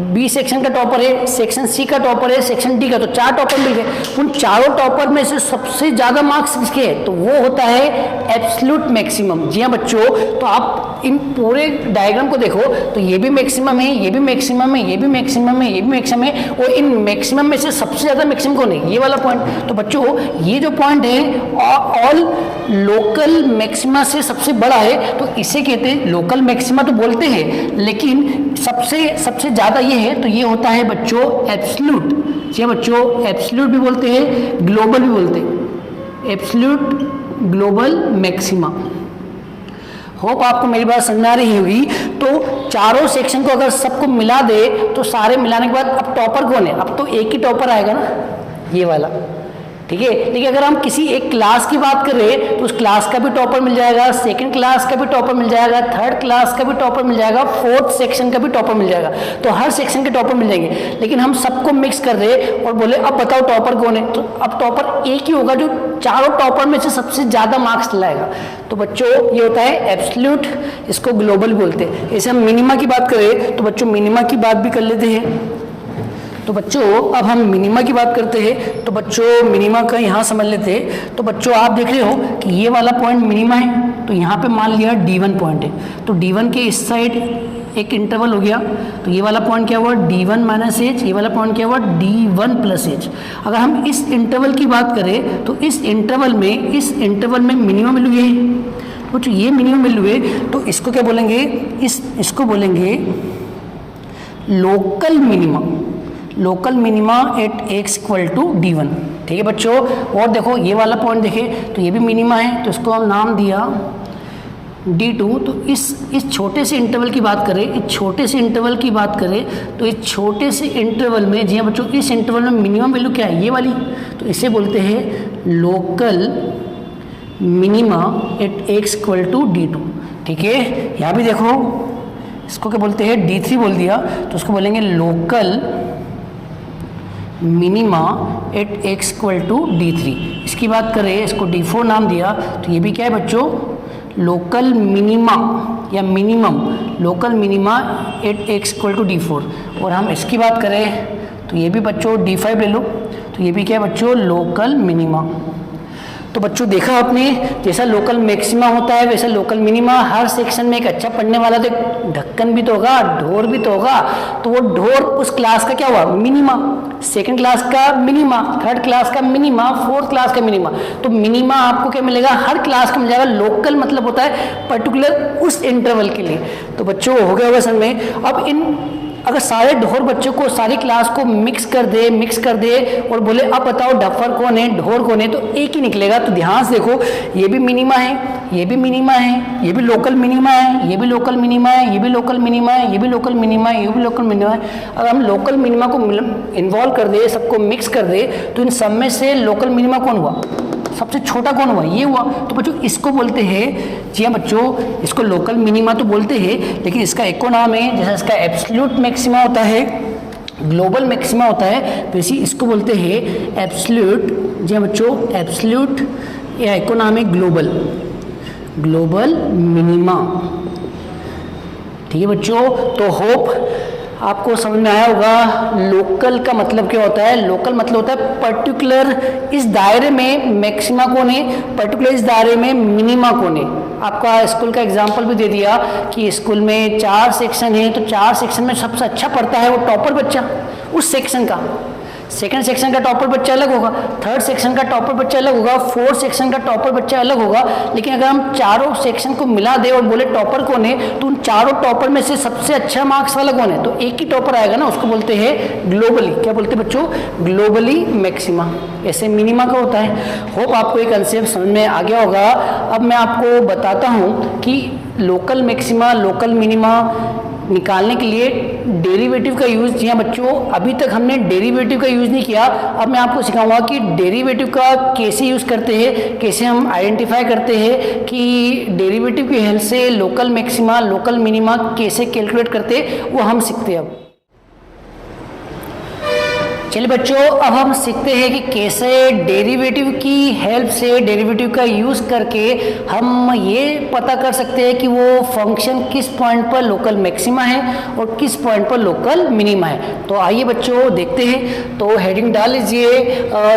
बी सेक्शन का टॉपर है, सेक्शन सी का टॉपर है, सेक्शन डी का, तो 4 टॉपर मिल गए। उन चारों टॉपर में से सबसे ज्यादा मार्क्स किसके हैं, तो वो होता है एब्सोल्यूट मैक्सिमम। जी हाँ बच्चों, तो आप इन पूरे डायग्राम को देखो तो ये भी मैक्सिमम है, ये भी मैक्सिमम है, ये भी मैक्सिमम है, ये भी मैक्सिमम है, और इन मैक्सिमम में से सबसे ज्यादा मैक्सिमम कौन है, ये वाला पॉइंट। तो बच्चों ये जो पॉइंट है ऑल लोकल मैक्सिमा से सबसे बड़ा है, तो इसे कहते हैं लोकल मैक्सिमा। तो बोलते हैं लेकिन सबसे ज्यादा ये है तो ये होता है बच्चों एब्सोल्यूट। जी बच्चों, एब्सोल्यूट भी बोलते हैं, ग्लोबल भी बोलते हैं, एब्सोल्यूट ग्लोबल मैक्सिमा। होप आपको मेरी बात समझ आ रही होगी। तो चारों सेक्शन को अगर सबको मिला दे तो सारे मिलाने के बाद अब टॉपर कौन है, अब तो एक ही टॉपर आएगा ना, ये वाला। ठीक है, लेकिन अगर हम किसी एक क्लास की बात करें तो उस क्लास का भी टॉपर मिल जाएगा, सेकंड क्लास का भी टॉपर मिल जाएगा, थर्ड क्लास का भी टॉपर मिल जाएगा, फोर्थ सेक्शन का भी टॉपर मिल जाएगा। तो हर सेक्शन के टॉपर मिल जाएंगे। लेकिन हम सबको मिक्स कर दे और बोले अब बताओ टॉपर कौन है, तो अब टॉपर एक ही होगा जो चारों टॉपर में से सबसे ज्यादा मार्क्स लाएगा। तो बच्चों ये होता है एब्सोल्यूट, इसको ग्लोबल बोलते हैं। जैसे हम मिनिमा की बात करें तो बच्चों मिनिमा की बात भी कर लेते हैं। तो बच्चों अब हम मिनिमा की बात करते हैं, तो बच्चों मिनिमा का यहाँ समझ लेते हैं। तो बच्चों आप देख रहे हो कि ये वाला पॉइंट मिनिमा है, तो यहाँ पे मान लिया D1 पॉइंट है, तो D1 के इस साइड एक इंटरवल हो गया, तो ये वाला पॉइंट क्या हुआ D1 माइनस एच, ये वाला पॉइंट क्या हुआ D1 प्लस एच। अगर हम इस इंटरवल की बात करें तो इस इंटरवल में मिनिमम वैल्यू ये है। तो ये मिनिमम वैल्यू है तो इसको क्या बोलेंगे, इसको बोलेंगे local minima at x equal to D1। ठीक है बच्चों, और देखो ये वाला पॉइंट देखें तो ये भी मिनिमा है, तो इसको हम नाम दिया D2। तो इस छोटे से इंटरवल की बात करें, तो इस छोटे से इंटरवल में, जी हाँ बच्चों, इस इंटरवल में मिनिमम वैल्यू क्या है, ये वाली, तो इसे बोलते हैं local minima at x equal to D2। ठीक है, यहाँ भी देखो इसको क्या बोलते हैं, D3 बोल दिया, तो उसको बोलेंगे local minima at x equal to D3। इसकी बात करें, इसको D4 नाम दिया, तो ये भी क्या है बच्चों, लोकल मिनिमा या minimum, local minima at x equal to D4। और हम इसकी बात करें तो ये भी बच्चों D5 ले लो, तो ये भी क्या है बच्चों लोकल मिनिमा। तो बच्चों देखा आपने, जैसा लोकल मैक्सिमा होता है वैसा लोकल मिनिमा। हर सेक्शन में एक अच्छा पढ़ने वाला तो एक ढक्कन भी तो होगा, ढोर भी तो होगा, तो वो ढोर उस क्लास का क्या हुआ मिनिमा, सेकंड क्लास का मिनिमा, थर्ड क्लास का मिनिमा, फोर्थ क्लास का मिनिमा। तो मिनिमा आपको क्या मिलेगा, हर क्लास का मिल जाएगा। लोकल मतलब होता है पर्टिकुलर उस इंटरवल के लिए। तो बच्चों हो गया होगा समझ में। अब इन अगर सारे ढोर बच्चों को सारी क्लास को मिक्स कर दे और बोले अब बताओ डफर कौन है ढोर कौन है, तो एक ही निकलेगा। तो ध्यान से देखो, ये भी मिनिमा है, ये भी मिनिमा है, ये भी लोकल मिनिमा है, ये भी लोकल मिनिमा है, ये भी लोकल मिनिमा है, ये भी लोकल मिनिमा है, ये भी लोकल मिनिमा है। अगर हम लोकल मिनिमा को इन्वॉल्व कर दे, सबको मिक्स कर दे, तो इन सब में से लोकल मिनिमा कौन हुआ, सबसे छोटा कौन हुआ, ये हुआ। तो बच्चों इसको बोलते हैं, जी हाँ बच्चों, इसको लोकल मिनिमा तो बोलते हैं, लेकिन इसका एक और नाम है, जैसा इसका एब्सोल्यूट मैक्सिमा होता है, ग्लोबल मैक्सिमा होता है, वैसे इसको बोलते हैं एब्सोल्यूट। जी हाँ बच्चों, एब्सोल्यूट या एक और नाम है ग्लोबल मिनिमा। ठीक है बच्चों, तो होप आपको समझ में आया होगा लोकल का मतलब क्या होता है। लोकल मतलब होता है पर्टिकुलर इस दायरे में मैक्सिमा कौन है, पर्टिकुलर इस दायरे में मिनिमा कौन है। आपका स्कूल का एग्जांपल भी दे दिया कि स्कूल में 4 सेक्शन है, तो 4 सेक्शन में सबसे अच्छा पढ़ता है वो टॉपर बच्चा उस सेक्शन का। सेकंड सेक्शन का टॉपर बच्चा अलग होगा, थर्ड सेक्शन का टॉपर बच्चा अलग होगा, फोर्थ सेक्शन का टॉपर बच्चा अलग होगा। लेकिन अगर हम चारों सेक्शन को मिला दे और बोले टॉपर कौन है, तो उन चारों टॉपर में से सबसे अच्छा मार्क्स वाला कौन है, तो एक ही टॉपर आएगा ना, उसको बोलते हैं ग्लोबली। क्या बोलते हैं बच्चों, ग्लोबली मैक्सिमा। ऐसे मिनिमा का होता है। होप आपको एक कंसेप्ट समझ में आ गया होगा। अब मैं आपको बताता हूँ कि लोकल मैक्सिमा लोकल मिनिमा निकालने के लिए डेरिवेटिव का यूज़। जी हाँ बच्चों, अभी तक हमने डेरिवेटिव का यूज़ नहीं किया। अब मैं आपको सिखाऊंगा कि डेरिवेटिव का कैसे यूज़ करते हैं, कैसे हम आइडेंटिफाई करते हैं कि डेरिवेटिव की हेल्प से लोकल मैक्सिमा लोकल मिनिमा कैसे कैलकुलेट करते, वो हम सीखते हैं। अब चलिए बच्चों, अब हम सीखते हैं कि कैसे डेरिवेटिव की हेल्प से, डेरिवेटिव का यूज़ करके हम ये पता कर सकते हैं कि वो फंक्शन किस पॉइंट पर लोकल मैक्सिमा है और किस पॉइंट पर लोकल मिनिमा है। तो आइए बच्चों देखते हैं। तो हेडिंग डाल लीजिए,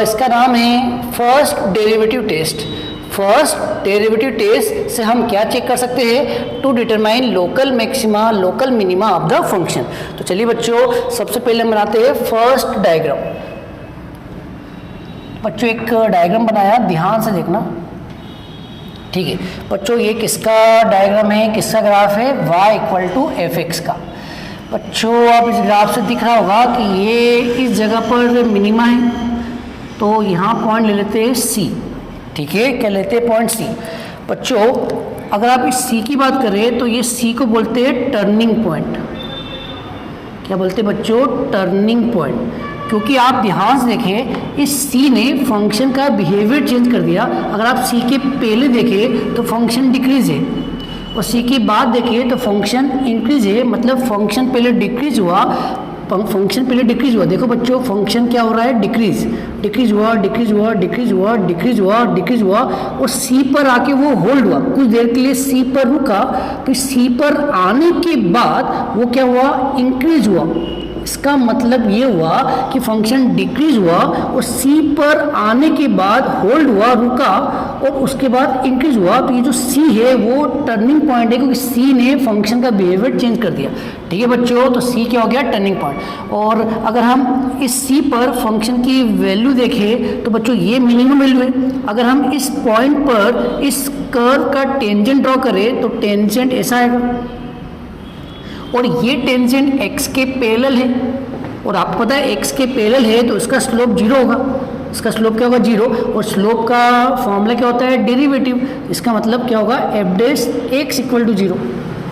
इसका नाम है first derivative test. First derivative test से हम क्या चेक कर सकते हैं, to determine local maxima local minima of the function. तो चलिए बच्चों, सबसे पहले हम बनाते हैं फर्स्ट डायग्राम। बच्चों एक डायग्राम बनाया, ध्यान से देखना, ठीक है बच्चों। ये किसका डायग्राम है, किसका ग्राफ है, y इक्वल टू fx का। बच्चों आप इस ग्राफ से दिख रहा होगा कि ये इस जगह पर मिनिमा है, तो यहाँ पॉइंट ले लेते हैं C। ठीक है, क्या लेते हैं, पॉइंट C। बच्चों अगर आप इस C की बात करें तो ये C को बोलते हैं टर्निंग पॉइंट। क्या बोलते हैं बच्चों, टर्निंग पॉइंट। क्योंकि आप ध्यान से देखें, इस C ने फंक्शन का बिहेवियर चेंज कर दिया। अगर आप C के पहले देखें तो फंक्शन डिक्रीज है, और C के बाद देखिए तो फंक्शन इंक्रीज है। मतलब फंक्शन पहले डिक्रीज हुआ, फंक्शन पहले डिक्रीज हुआ। देखो बच्चों, फंक्शन क्या हो रहा है, डिक्रीज हुआ, डिक्रीज हुआ, डिक्रीज हुआ, डिक्रीज हुआ, डिक्रीज हुआ, और C पर आके वो होल्ड हुआ। कुछ देर के लिए C पर रुका, फिर C पर आने के बाद वो क्या हुआ, इंक्रीज हुआ। इसका मतलब ये हुआ कि फंक्शन डिक्रीज हुआ और C पर आने के बाद होल्ड हुआ, रुका, और उसके बाद इंक्रीज हुआ। तो ये जो C है वो टर्निंग पॉइंट है, क्योंकि C ने फंक्शन का बिहेवियर चेंज कर दिया। ठीक है बच्चों, तो C क्या हो गया, टर्निंग पॉइंट। और अगर हम इस C पर फंक्शन की वैल्यू देखें तो बच्चों ये मिनिमम वैल्यू है। अगर हम इस पॉइंट पर इस कर्व का टेंजेंट ड्रॉ करें तो टेंजेंट ऐसा आएगा, और ये टेंजेंट x के पैरेलल है, और आपको पता है x के पैरेलल है तो इसका स्लोप 0 होगा। इसका स्लोप क्या होगा, 0। और स्लोप का फॉर्मूला क्या होता है, डेरिवेटिव। इसका मतलब क्या होगा, f dash x equal to 0।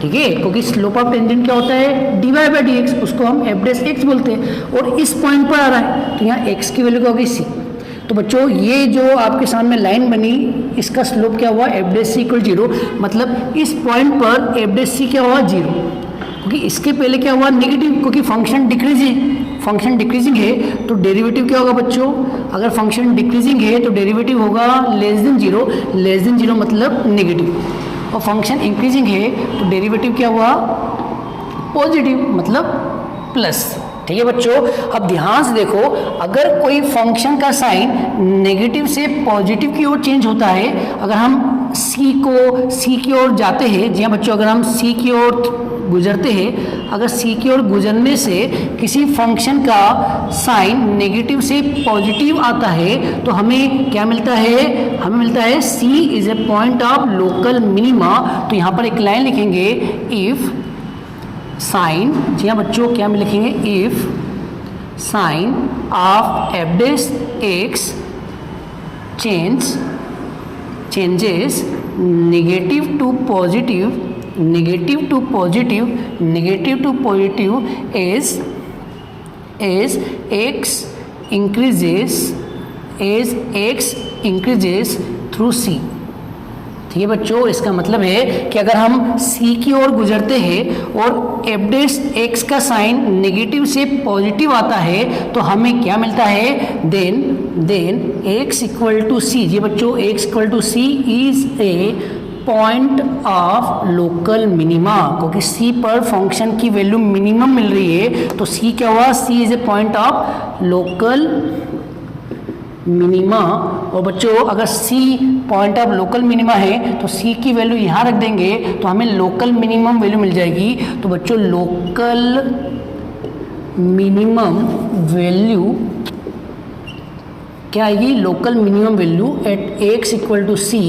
ठीक है, क्योंकि स्लोप ऑफ टेंजेंट क्या होता है, dy बाई dx, उसको हम f डैश x बोलते हैं। और इस पॉइंट पर आ रहा है तो यहाँ x की वैल्यू क्या होगी, c। तो बच्चों ये जो आपके सामने लाइन बनी, इसका स्लोप क्या हुआ, f डैश c इक्वल 0। मतलब इस पॉइंट पर f डैश c क्या हुआ, 0, क्योंकि इसके पहले क्या हुआ, नेगेटिव, क्योंकि फंक्शन डिक्रीज है, फंक्शन डिक्रीजिंग है। तो डेरिवेटिव क्या होगा बच्चों, अगर फंक्शन डिक्रीजिंग है तो डेरिवेटिव होगा लेस देन 0। लेस देन 0 मतलब नेगेटिव, और फंक्शन इंक्रीजिंग है तो डेरिवेटिव क्या हुआ, पॉजिटिव, मतलब प्लस। ठीक है बच्चों, अब ध्यान से देखो, अगर कोई फंक्शन का साइन नेगेटिव से पॉजिटिव की ओर चेंज होता है, अगर हम सी की ओर जाते हैं, जी हाँ बच्चों, अगर हम सी की ओर गुजरते हैं, अगर सी की ओर गुजरने से किसी फंक्शन का साइन नेगेटिव से पॉजिटिव आता है तो हमें क्या मिलता है, हमें मिलता है c is a point of local minima. तो यहाँ पर एक लाइन लिखेंगे, इफ साइन, जी हाँ बच्चों, क्या हम लिखेंगे, if sign of f dash x changes negative to positive as x increases through c। ठीक है बच्चों, इसका मतलब है कि अगर हम c की ओर गुजरते हैं और एफ डैश एक्स का साइन नेगेटिव से पॉजिटिव आता है तो हमें क्या मिलता है, then x equal to c. जी बच्चों, x equal to c is a point of local minima, क्योंकि c पर फंक्शन की वैल्यू मिनिमम मिल रही है तो c क्या हुआ, c is a point of local minima. और बच्चों अगर c point of local minima है तो c की वैल्यू यहाँ रख देंगे तो हमें लोकल मिनिमम वैल्यू मिल जाएगी। तो बच्चों लोकल मिनिमम वैल्यू क्या आएगी, local minimum value at x equal to c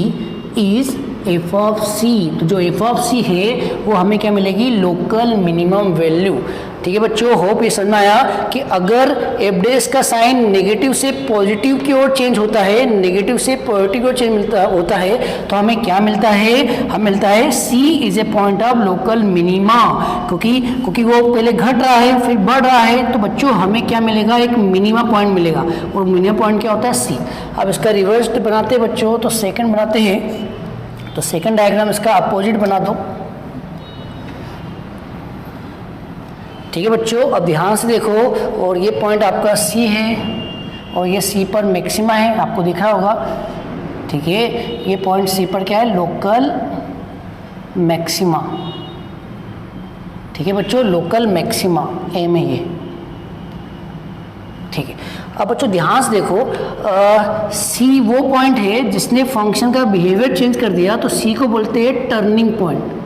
is f of c. तो जो एफ ऑफ सी है वो हमें क्या मिलेगी, लोकल मिनिमम वैल्यू। ठीक है बच्चों, होप ये समझ में आया कि अगर एफ डैश का साइन नेगेटिव से पॉजिटिव की ओर चेंज होता है, नेगेटिव से पॉजिटिव की ओर चेंज होता है तो हमें क्या मिलता है, हमें मिलता है c is a point of local minima. क्योंकि वो पहले घट रहा है फिर बढ़ रहा है तो बच्चों हमें क्या मिलेगा, एक मिनिमा पॉइंट मिलेगा और मिनिमा पॉइंट क्या होता है, सी। अब इसका रिवर्स बनाते हैं बच्चों, तो सेकेंड बनाते हैं, तो सेकेंड डायग्राम इसका अपोजिट बना दो। ठीक है बच्चों, अब ध्यान से देखो, और ये पॉइंट आपका सी है और ये सी पर मैक्सिमा है, आपको दिख रहा होगा। ठीक है, ये पॉइंट सी पर क्या है, लोकल मैक्सिमा। ठीक है बच्चों, लोकल मैक्सिमा ए में ये। ठीक है, अब बच्चों ध्यान से देखो, सी वो पॉइंट है जिसने फंक्शन का बिहेवियर चेंज कर दिया, तो सी को बोलते हैं टर्निंग पॉइंट।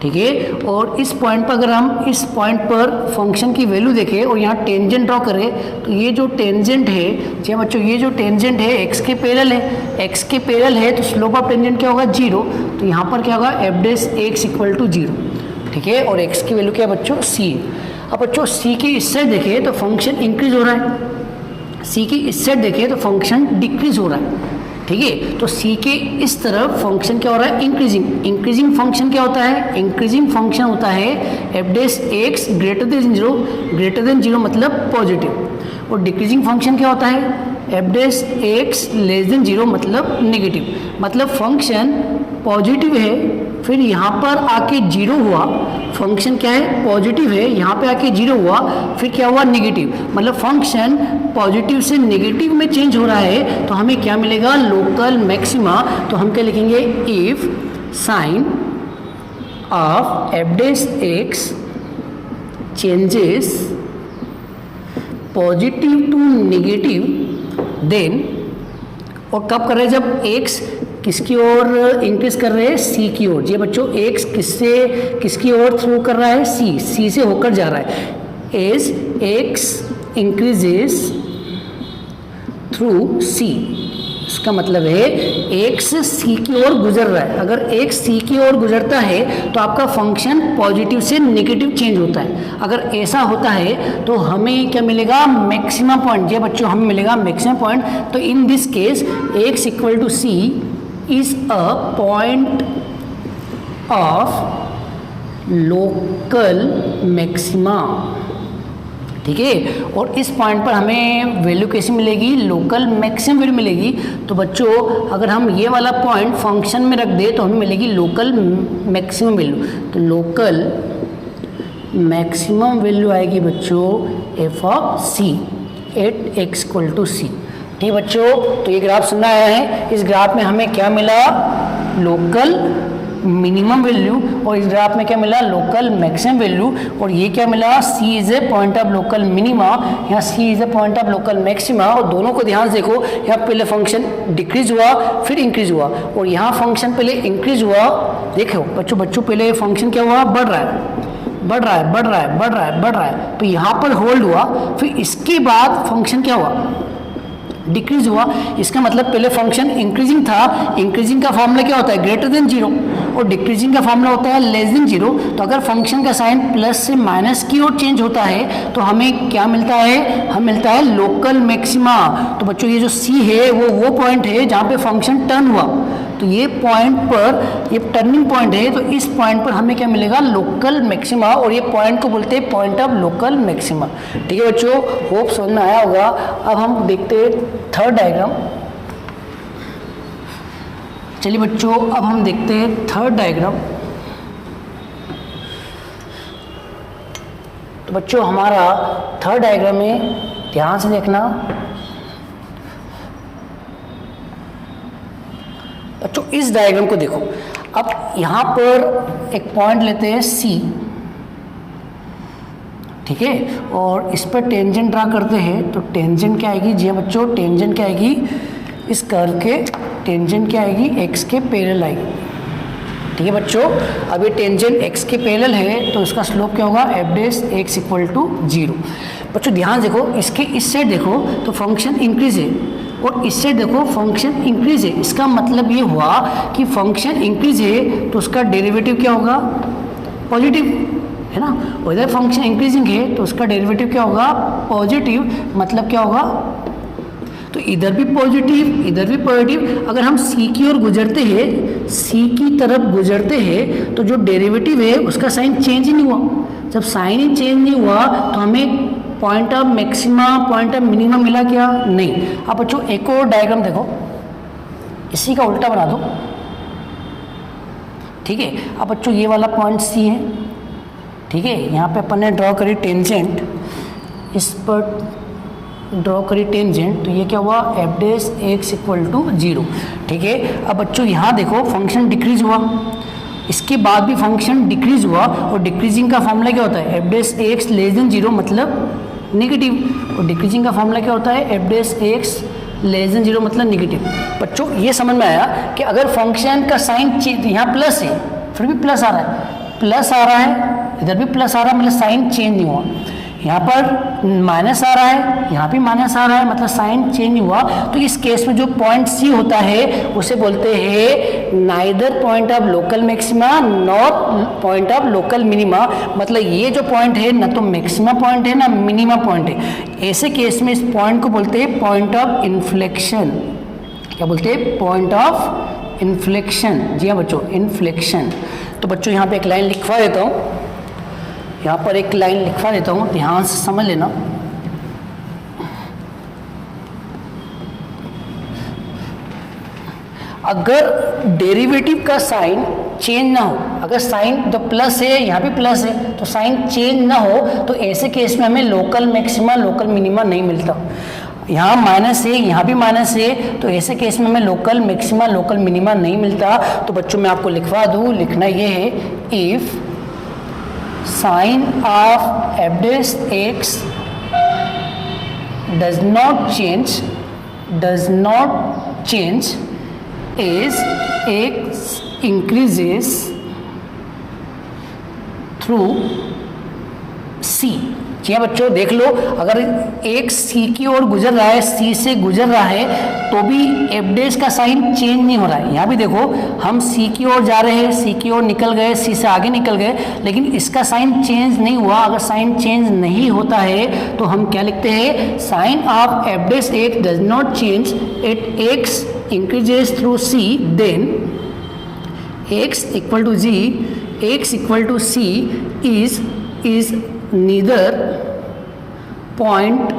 ठीक है, और इस पॉइंट पर अगर हम इस पॉइंट पर फंक्शन की वैल्यू देखें और यहाँ टेंजेंट ड्रॉ करें तो ये जो टेंजेंट है, जी बच्चों, ये जो टेंजेंट है एक्स के पैरेलल है, एक्स के पैरेलल है तो स्लोप ऑफ टेंजेंट क्या होगा, 0। तो यहाँ पर क्या होगा, f dash x equal to 0। ठीक है, और एक्स की वैल्यू क्या है बच्चों, सी। अब बच्चों सी की इस साइड देखें तो फंक्शन इंक्रीज हो रहा है, सी की इस साइड देखें तो फंक्शन डिक्रीज हो रहा है। ठीक है, तो सी के इस तरफ फंक्शन क्या हो रहा है, इंक्रीजिंग फंक्शन क्या होता है, इंक्रीजिंग फंक्शन होता है F dash x greater than zero मतलब पॉजिटिव, और डिक्रीजिंग फंक्शन क्या होता है, F dash x less than 0 मतलब नेगेटिव। मतलब फंक्शन पॉजिटिव है फिर यहाँ पर आके 0 हुआ, फंक्शन क्या है, पॉजिटिव है, यहाँ पे आके 0 हुआ फिर क्या हुआ, नेगेटिव। मतलब फंक्शन पॉजिटिव से नेगेटिव में चेंज हो रहा है तो हमें क्या मिलेगा, लोकल मैक्सिमा। तो हम क्या लिखेंगे, if sign of f dash x changes positive to negative then, और कब कर रहे हैं, जब x किसकी ओर इंक्रीज कर रहे हैं, c की ओर। जी बच्चों, x किसकी ओर थ्रू कर रहा है, c से होकर जा रहा है। As x increases through c, इसका मतलब है x c की ओर गुजर रहा है। अगर x c की ओर गुजरता है तो आपका फंक्शन पॉजिटिव से नेगेटिव चेंज होता है। अगर ऐसा होता है तो हमें क्या मिलेगा, मैक्सिमम पॉइंट। ये बच्चों हमें मिलेगा मैक्सिमम पॉइंट। तो in this case x equal to c is a point of local maxima. ठीक है, और इस पॉइंट पर हमें वैल्यू कैसी मिलेगी, लोकल मैक्सिमम वैल्यू मिलेगी। तो बच्चों अगर हम ये वाला पॉइंट फंक्शन में रख दे तो हमें मिलेगी लोकल मैक्सिमम वैल्यू। तो लोकल मैक्सिमम वैल्यू आएगी बच्चों f of c at x equal to c. ठीक है बच्चों, तो ये ग्राफ सुनना आया है, इस ग्राफ में हमें क्या मिला, लोकल मिनिमम वैल्यू, और इस ग्राफ में क्या मिला, लोकल मैक्सिमम वैल्यू, और ये क्या मिला, c is a point of local minima, यहाँ c is a point of local maxima. और दोनों को ध्यान से देखो, यहाँ पहले फंक्शन डिक्रीज हुआ फिर इंक्रीज हुआ, और यहाँ फंक्शन पहले इंक्रीज हुआ। देखो बच्चों पहले फंक्शन क्या हुआ, बढ़ रहा है बढ़ रहा है बढ़ रहा है बढ़ रहा है बढ़ रहा है, तो यहाँ पर होल्ड हुआ, फिर इसके बाद फंक्शन क्या हुआ, डिक्रीज हुआ। इसका मतलब पहले फंक्शन इंक्रीजिंग था, इंक्रीजिंग का फॉर्मूला क्या होता है, ग्रेटर देन जीरो, और डिक्रीजिंग का फॉर्मूला होता है लेस देन जीरो। तो अगर फंक्शन का साइन प्लस से माइनस की ओर चेंज होता है तो हमें क्या मिलता है, हमें मिलता है लोकल मैक्सिमा। तो बच्चों ये जो सी है वो पॉइंट है जहाँ पे फंक्शन टर्न हुआ, तो ये पॉइंट पर, ये टर्निंग पॉइंट है, तो इस पॉइंट पर हमें क्या मिलेगा, लोकल मैक्सिमा, और ये पॉइंट को बोलते हैं पॉइंट ऑफ लोकल मैक्सिमा। ठीक है बच्चों, होप समझ में आया होगा। अब हम देखते हैं थर्ड डायग्राम। चलिए बच्चों, अब हम देखते हैं थर्ड डायग्राम। तो बच्चों हमारा थर्ड डायग्राम में ध्यान से देखना। बच्चों इस डायग्राम को देखो, अब यहाँ पर एक पॉइंट लेते हैं C, ठीक है, और इस पर टेंजेंट ड्रा करते हैं। तो टेंजेंट क्या आएगी, जी बच्चों, टेंजेंट क्या आएगी, इस कर्व के टेंजेंट क्या आएगी, x के पैरेलल आएगी। ठीक है बच्चों, अब ये टेंजेंट x के पैरेलल है तो इसका स्लोप क्या होगा, f dash x equal to 0। बच्चों ध्यान देखो, इसके इस साइड देखो तो फंक्शन इंक्रीज है, और इससे देखो फंक्शन इंक्रीज है। इसका मतलब ये हुआ कि फंक्शन इंक्रीज है तो उसका डेरिवेटिव क्या होगा, पॉजिटिव, है ना। और इधर फंक्शन इंक्रीजिंग है तो उसका डेरिवेटिव क्या होगा, पॉजिटिव। मतलब क्या होगा, तो इधर भी पॉजिटिव इधर भी पॉजिटिव। अगर हम सी की ओर गुजरते हैं, सी की तरफ गुजरते हैं, तो जो डेरिवेटिव है उसका साइन चेंज ही नहीं हुआ। जब साइन ही चेंज नहीं हुआ तो हमें point of maxima point of minimum मिला क्या, नहीं। अब बच्चों एक और डायग्राम देखो, इसी का उल्टा बना दो, ठीक है। अब बच्चों ये वाला पॉइंट सी है, ठीक है, यहाँ पे अपन ने ड्रॉ करी टेंजेंट, इस पर ड्रॉ करी टेंजेंट, तो ये क्या हुआ, f dash x equal to 0। ठीक है, अब बच्चों यहाँ देखो फंक्शन डिक्रीज हुआ, इसके बाद भी फंक्शन डिक्रीज हुआ, और डिक्रीजिंग का फॉर्मूला क्या होता है, F dash x less than 0 मतलब नेगेटिव, और डिक्रीजिंग का फॉर्मूला क्या होता है, F dash x less than 0 मतलब नेगेटिव। बच्चों ये समझ में आया कि अगर फंक्शन का साइन यहाँ प्लस है फिर भी प्लस आ रहा है, प्लस आ रहा है, इधर भी प्लस आ रहा है, मतलब साइन चेंज नहीं हुआ। यहाँ पर माइनस आ रहा है, यहाँ भी माइनस आ रहा है, मतलब साइन चेंज नहीं हुआ। तो इस केस में जो पॉइंट सी होता है उसे बोलते हैं neither point of local maxima nor point of local minima. मतलब ये जो पॉइंट है ना तो मैक्सिमा पॉइंट है ना मिनिमा पॉइंट है। ऐसे केस में इस पॉइंट को बोलते हैं पॉइंट ऑफ इन्फ्लेक्शन। क्या बोलते हैं, पॉइंट ऑफ इन्फ्लेक्शन। जी हाँ बच्चों, इन्फ्लेक्शन। तो बच्चों यहाँ पे एक लाइन लिखवा देता हूँ, यहाँ पर एक लाइन लिखवा देता हूँ, ध्यान से समझ लेना। अगर डेरिवेटिव का साइन चेंज ना हो, अगर साइन जो प्लस है यहाँ भी प्लस है तो साइन चेंज ना हो, तो ऐसे केस में हमें लोकल मैक्सिमा लोकल मिनिमा नहीं मिलता। यहाँ माइनस है यहाँ भी माइनस है, तो ऐसे केस में हमें लोकल मैक्सिमा लोकल मिनिमा नहीं मिलता। तो बच्चों मैं आपको लिखवा दूँ, लिखना ये है, if sin of f dash x does not change as x increases through c। जी हाँ बच्चों देख लो, अगर एक सी की ओर गुजर रहा है, सी से गुजर रहा है, तो भी एफ डैश का साइन चेंज नहीं हो रहा है। यहाँ भी देखो हम सी की ओर जा रहे हैं, सी की ओर निकल गए, सी से आगे निकल गए, लेकिन इसका साइन चेंज नहीं हुआ। अगर साइन चेंज नहीं होता है तो हम क्या लिखते हैं, sign of f dash x does not change at x increases through c, then x equal to g, x equal to c is neither point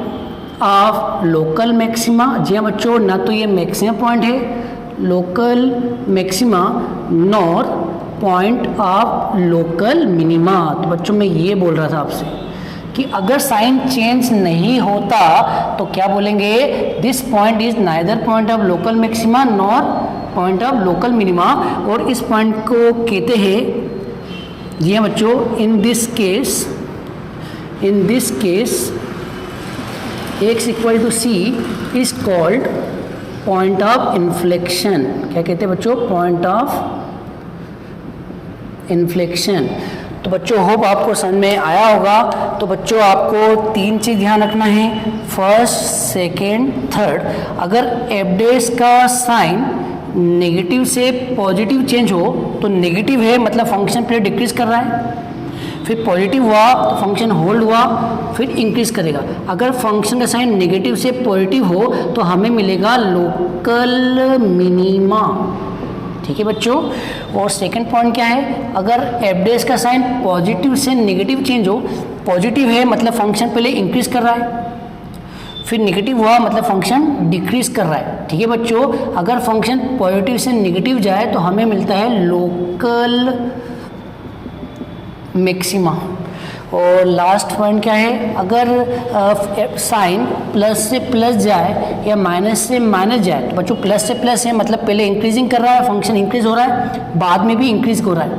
of local maxima। जी हाँ बच्चों, ना तो ये मैक्सिमा पॉइंट है local maxima nor point of local minima. तो बच्चों मैं ये बोल रहा था आपसे कि अगर साइन चेंज नहीं होता तो क्या बोलेंगे, this point is neither point of local maxima nor point of local minima, और इस पॉइंट को कहते हैं, जी हाँ बच्चों, in this case x equal to c is called point of inflection. क्या कहते हैं बच्चों? Point of inflection. तो बच्चों होप आपको समझ में आया होगा। तो बच्चों आपको 3 चीज़ ध्यान रखना है, फर्स्ट, सेकेंड, थर्ड। अगर एफ डैश का साइन नेगेटिव से पॉजिटिव चेंज हो तो नेगेटिव है मतलब फंक्शन पहले डिक्रीज कर रहा है, फिर पॉजिटिव हुआ तो फंक्शन होल्ड हुआ, फिर इंक्रीज करेगा। अगर फंक्शन का साइन नेगेटिव से पॉजिटिव हो तो हमें मिलेगा लोकल मिनिमा। ठीक है बच्चों। और सेकंड पॉइंट क्या है, अगर एफ डैश का साइन पॉजिटिव से नेगेटिव चेंज हो, पॉजिटिव है मतलब फंक्शन पहले इंक्रीज कर रहा है, फिर नेगेटिव हुआ मतलब फंक्शन डिक्रीज कर रहा है। ठीक है बच्चों। अगर फंक्शन पॉजिटिव से नेगेटिव जाए तो हमें मिलता है लोकल मैक्सिमा। और लास्ट पॉइंट क्या है, अगर साइन प्लस से प्लस जाए या माइनस से माइनस जाए तो बच्चों प्लस से प्लस है मतलब पहले इंक्रीजिंग कर रहा है, फंक्शन इंक्रीज हो रहा है, बाद में भी इंक्रीज हो रहा है।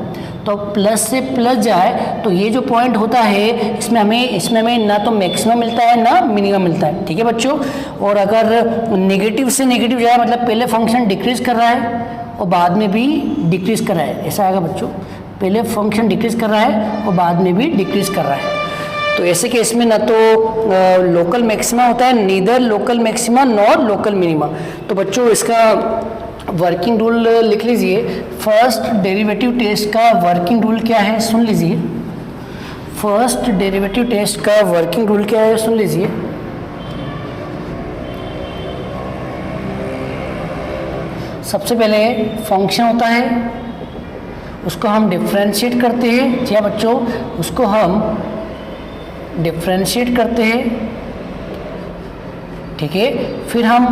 तो प्लस से प्लस जाए तो ये जो पॉइंट होता है इसमें हमें ना तो मैक्सिमम मिलता है ना मिनिमम मिलता है। ठीक है बच्चों। और अगर नेगेटिव से नेगेटिव जाए मतलब पहले फंक्शन डिक्रीज कर रहा है और बाद में भी डिक्रीज कर रहा है, ऐसा आएगा बच्चों। पहले फंक्शन डिक्रीज कर रहा है और बाद में भी डिक्रीज कर रहा है। तो ऐसे केस में ना तो लोकल मैक्सिमा होता है, neither local maxima nor local minima. तो बच्चों इसका वर्किंग रूल लिख लीजिए। फर्स्ट डेरिवेटिव टेस्ट का वर्किंग रूल क्या है सुन लीजिए। फर्स्ट डेरिवेटिव टेस्ट का वर्किंग रूल क्या है सुन लीजिए। सबसे पहले फंक्शन होता है, उसको हम डिफरेंशिएट करते हैं। जी हाँ बच्चों, उसको हम डिफरेंशिएट करते हैं। ठीक है। फिर हम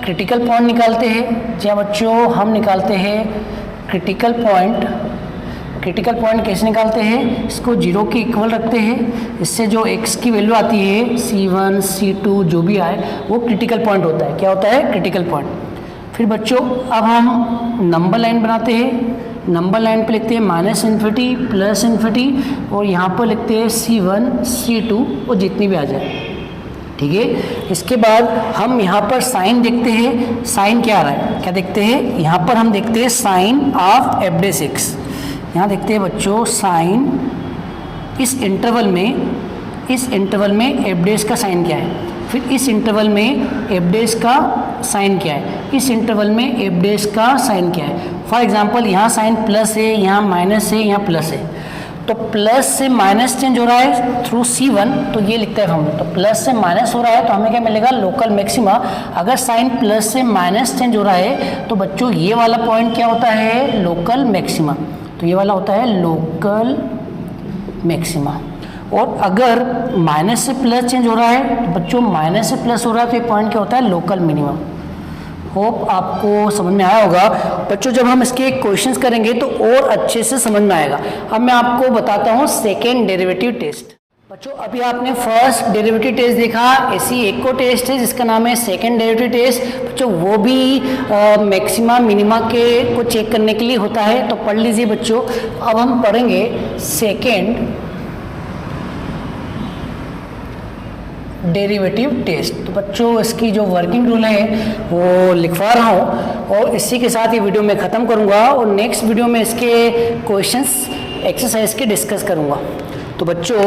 क्रिटिकल पॉइंट निकालते हैं। जी हाँ बच्चों, हम निकालते हैं क्रिटिकल पॉइंट। क्रिटिकल पॉइंट कैसे निकालते हैं, इसको 0 के इक्वल रखते हैं। इससे जो x की वैल्यू आती है C1 C2 जो भी आए वो क्रिटिकल पॉइंट होता है। क्या होता है? Critical point. फिर बच्चों अब हम नंबर लाइन बनाते हैं। नंबर लाइन पे लिखते हैं -∞, +∞, और यहाँ पर लिखते हैं C1 C2 और जितनी भी आ जाए। ठीक है। इसके बाद हम यहाँ पर साइन देखते हैं, साइन क्या आ रहा है, क्या देखते हैं, यहाँ पर हम देखते हैं sign of f dash x। यहाँ देखते हैं बच्चों साइन, इस इंटरवल में एफ डैश का साइन क्या है, फिर इस इंटरवल में एफ डैश का साइन क्या है, इस इंटरवल में एफ डैश का साइन क्या है। फॉर एग्जांपल यहाँ साइन प्लस है, यहाँ माइनस है, यहाँ प्लस है, तो प्लस से माइनस चेंज हो रहा है थ्रू C1, तो ये लिखते हैं हम। तो प्लस से माइनस हो रहा है तो हमें क्या मिलेगा, लोकल मैक्सिमा। अगर साइन प्लस से माइनस चेंज हो रहा है तो बच्चों ये वाला पॉइंट क्या होता है, लोकल मैक्सिमा। तो ये वाला होता है लोकल मैक्सिमा। और अगर माइनस से प्लस चेंज हो रहा है तो बच्चों माइनस से प्लस हो रहा है तो ये पॉइंट क्या होता है, लोकल मिनिमम। होप आपको समझ में आया होगा बच्चों। जब हम इसके क्वेश्चंस करेंगे तो और अच्छे से समझ में आएगा। अब मैं आपको बताता हूँ सेकेंड डेरिवेटिव टेस्ट। बच्चों अभी आपने फर्स्ट डेरिवेटिव टेस्ट देखा, ऐसी एक को टेस्ट है जिसका नाम है सेकेंड डेरिवेटिव टेस्ट। बच्चों वो भी मैक्सिमा मिनिमा के को चेक करने के लिए होता है, तो पढ़ लीजिए बच्चों। अब हम पढ़ेंगे सेकेंड डेरिवेटिव टेस्ट। तो बच्चों इसकी जो वर्किंग रूल है वो लिखवा रहा हूँ और इसी के साथ ये वीडियो मैं ख़त्म करूँगा और नेक्स्ट वीडियो में इसके क्वेश्चंस एक्सरसाइज के डिस्कस करूँगा। तो बच्चों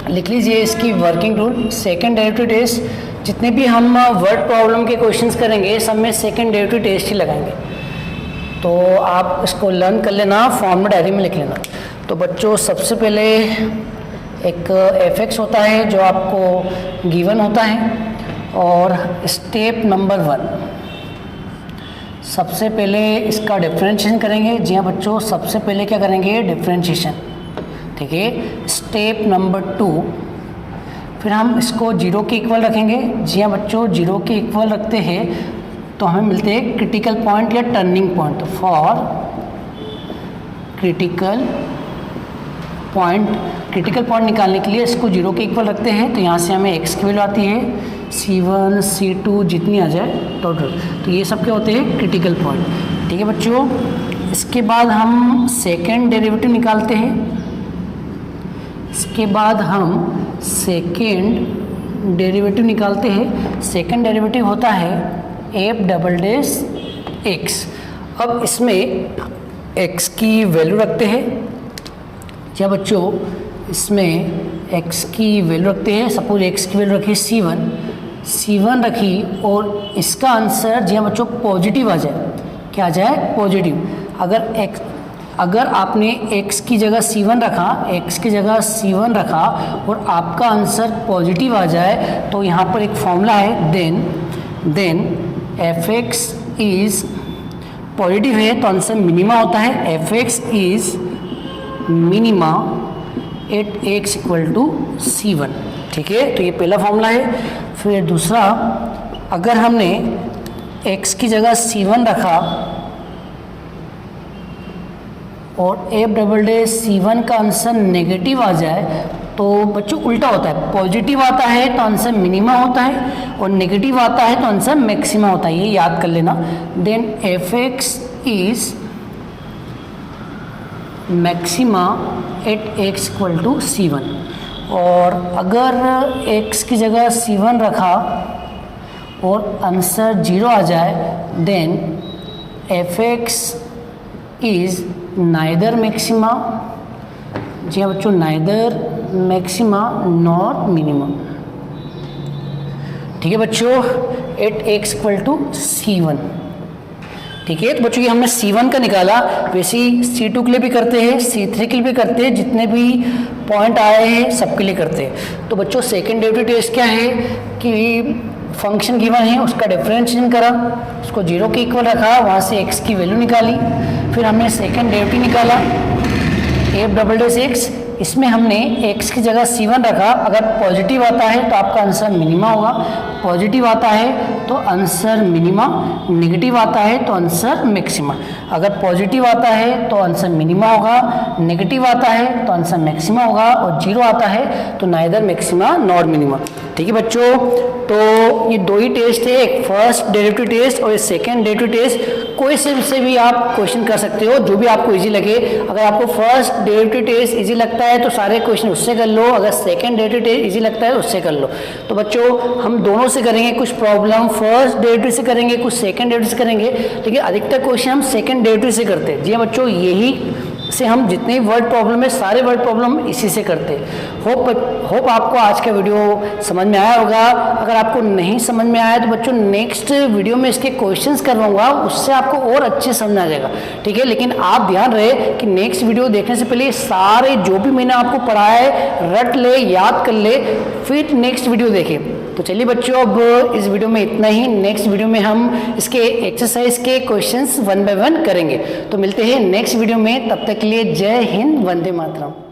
लिख लीजिए इसकी working rule. Second derivative test, जितने भी हम वर्ड प्रॉब्लम के क्वेश्चंस करेंगे सब में सेकंड डेरिवेटिव टेस्ट ही लगाएंगे, तो आप इसको लर्न कर लेना, फॉर्मूला डायरी में लिख लेना। तो बच्चों सबसे पहले एक fx होता है जो आपको गिवन होता है, और स्टेप नंबर 1 सबसे पहले इसका डिफरेंशिएशन करेंगे। जी हाँ बच्चों, सबसे पहले क्या करेंगे, डिफरेंशिएशन। ठीक है। स्टेप नंबर 2 फिर हम इसको 0 के इक्वल रखेंगे। जी हाँ बच्चों, 0 के इक्वल रखते हैं तो हमें मिलते हैं क्रिटिकल पॉइंट या turning point. For critical point निकालने के लिए इसको 0 के इक्वल रखते हैं, तो यहाँ से हमें x की वैल्यू आती है C1 C2 जितनी आ जाए टोटल, तो ये सब क्या होते हैं, क्रिटिकल पॉइंट। ठीक है बच्चों, इसके बाद हम सेकेंड डेरिवेटिव निकालते हैं। इसके बाद हम सेकेंड डेरिवेटिव निकालते हैं। सेकेंड डेरिवेटिव होता है एफ डबल डैश एक्स। अब इसमें x की वैल्यू रखते हैं। क्या बच्चों, इसमें x की वैल्यू रखते हैं। सपोज x की वैल्यू रखी C1 रखी और इसका आंसर जी हाँ बच्चों पॉजिटिव आ जाए। क्या आ जाए? पॉजिटिव। अगर आपने x की जगह C1 रखा और आपका आंसर पॉजिटिव आ जाए तो यहाँ पर एक फॉर्मूला है, देन fx इज़ पॉजिटिव है तो आंसर मिनिमा होता है। fx is minima at x equal to C1। ठीक है, तो ये पहला फॉर्मूला है। फिर दूसरा, अगर हमने x की जगह C1 रखा और एफ डबल डैश C1 का आंसर नेगेटिव आ जाए तो बच्चों उल्टा होता है। पॉजिटिव आता है तो आंसर मिनिमा होता है और नेगेटिव आता है तो आंसर मैक्सिमा होता है, ये याद कर लेना। Then fx is maxima at x equal to C1। और अगर x की जगह C1 रखा और आंसर 0 आ जाए then fx is neither maxima, जी हाँ बच्चों, नाइदर मैक्सिमा नॉर मिनिमम। ठीक है बच्चों, eight x equal to C1। ठीक है, तो बच्चों ये हमने C1 का निकाला। वैसे ही C2 के लिए भी करते हैं, C3 के लिए भी करते हैं, जितने भी पॉइंट आए हैं सबके लिए करते हैं। तो बच्चों सेकेंड डेरिवेटिव टेस्ट क्या है कि फंक्शन गिवन है, उसका डिफरेंशिएशन करा, उसको 0 के इक्वल रखा, वहाँ से x की वैल्यू निकाली। फिर हमने सेकेंड डेरिवेटिव निकाला एफ डबल डैश एक्स। इसमें हमने x की जगह C1 रखा। अगर पॉजिटिव आता है तो आपका आंसर मिनिमा होगा, पॉजिटिव आता है तो आंसर मिनिमा, नेगेटिव आता है तो आंसर मैक्सिमा। अगर पॉजिटिव आता है तो आंसर मिनिमा होगा, नेगेटिव आता है तो आंसर मैक्सिमा होगा और 0 आता है तो नाइदर मैक्सिमा नॉर मिनिमा। ठीक है बच्चों, तो ये दो ही टेस्ट है, एक फर्स्ट डेरिवेटिव टेस्ट और एक सेकेंड डेरिवेटिव टेस्ट। कोई से भी आप क्वेश्चन कर सकते हो जो भी आपको इजी लगे। अगर आपको फर्स्ट डेरिवेटिव टेस्ट इजी लगता है तो सारे क्वेश्चन उससे कर लो, अगर सेकेंड डेरिवेटिव टेस्ट इजी लगता है तो उससे कर लो। तो बच्चों हम दोनों से करेंगे, कुछ प्रॉब्लम फर्स्ट डेरिवेटिव से करेंगे, कुछ सेकेंड डेरिवेटिव से करेंगे, लेकिन अधिकतर क्वेश्चन हम सेकेंड डेरिवेटिव से करते हैं। जी हाँ बच्चों, यही से हम जितने वर्ड प्रॉब्लम है सारे वर्ड प्रॉब्लम इसी से करते हैं। होप आपको आज का वीडियो समझ में आया होगा। अगर आपको नहीं समझ में आया तो बच्चों नेक्स्ट वीडियो में इसके क्वेश्चंस करवाऊंगा, उससे आपको और अच्छे समझ आ जाएगा। ठीक है, लेकिन आप ध्यान रहे कि नेक्स्ट वीडियो देखने से पहले सारे जो भी मैंने आपको पढ़ाया है रट ले, याद कर ले, फिर नेक्स्ट वीडियो देखें। तो चलिए बच्चों, अब इस वीडियो में इतना ही। नेक्स्ट वीडियो में हम इसके एक्सरसाइज के क्वेश्चंस 1 बाय 1 करेंगे। तो मिलते हैं नेक्स्ट वीडियो में, तब तक के लिए जय हिंद, वंदे मातरम।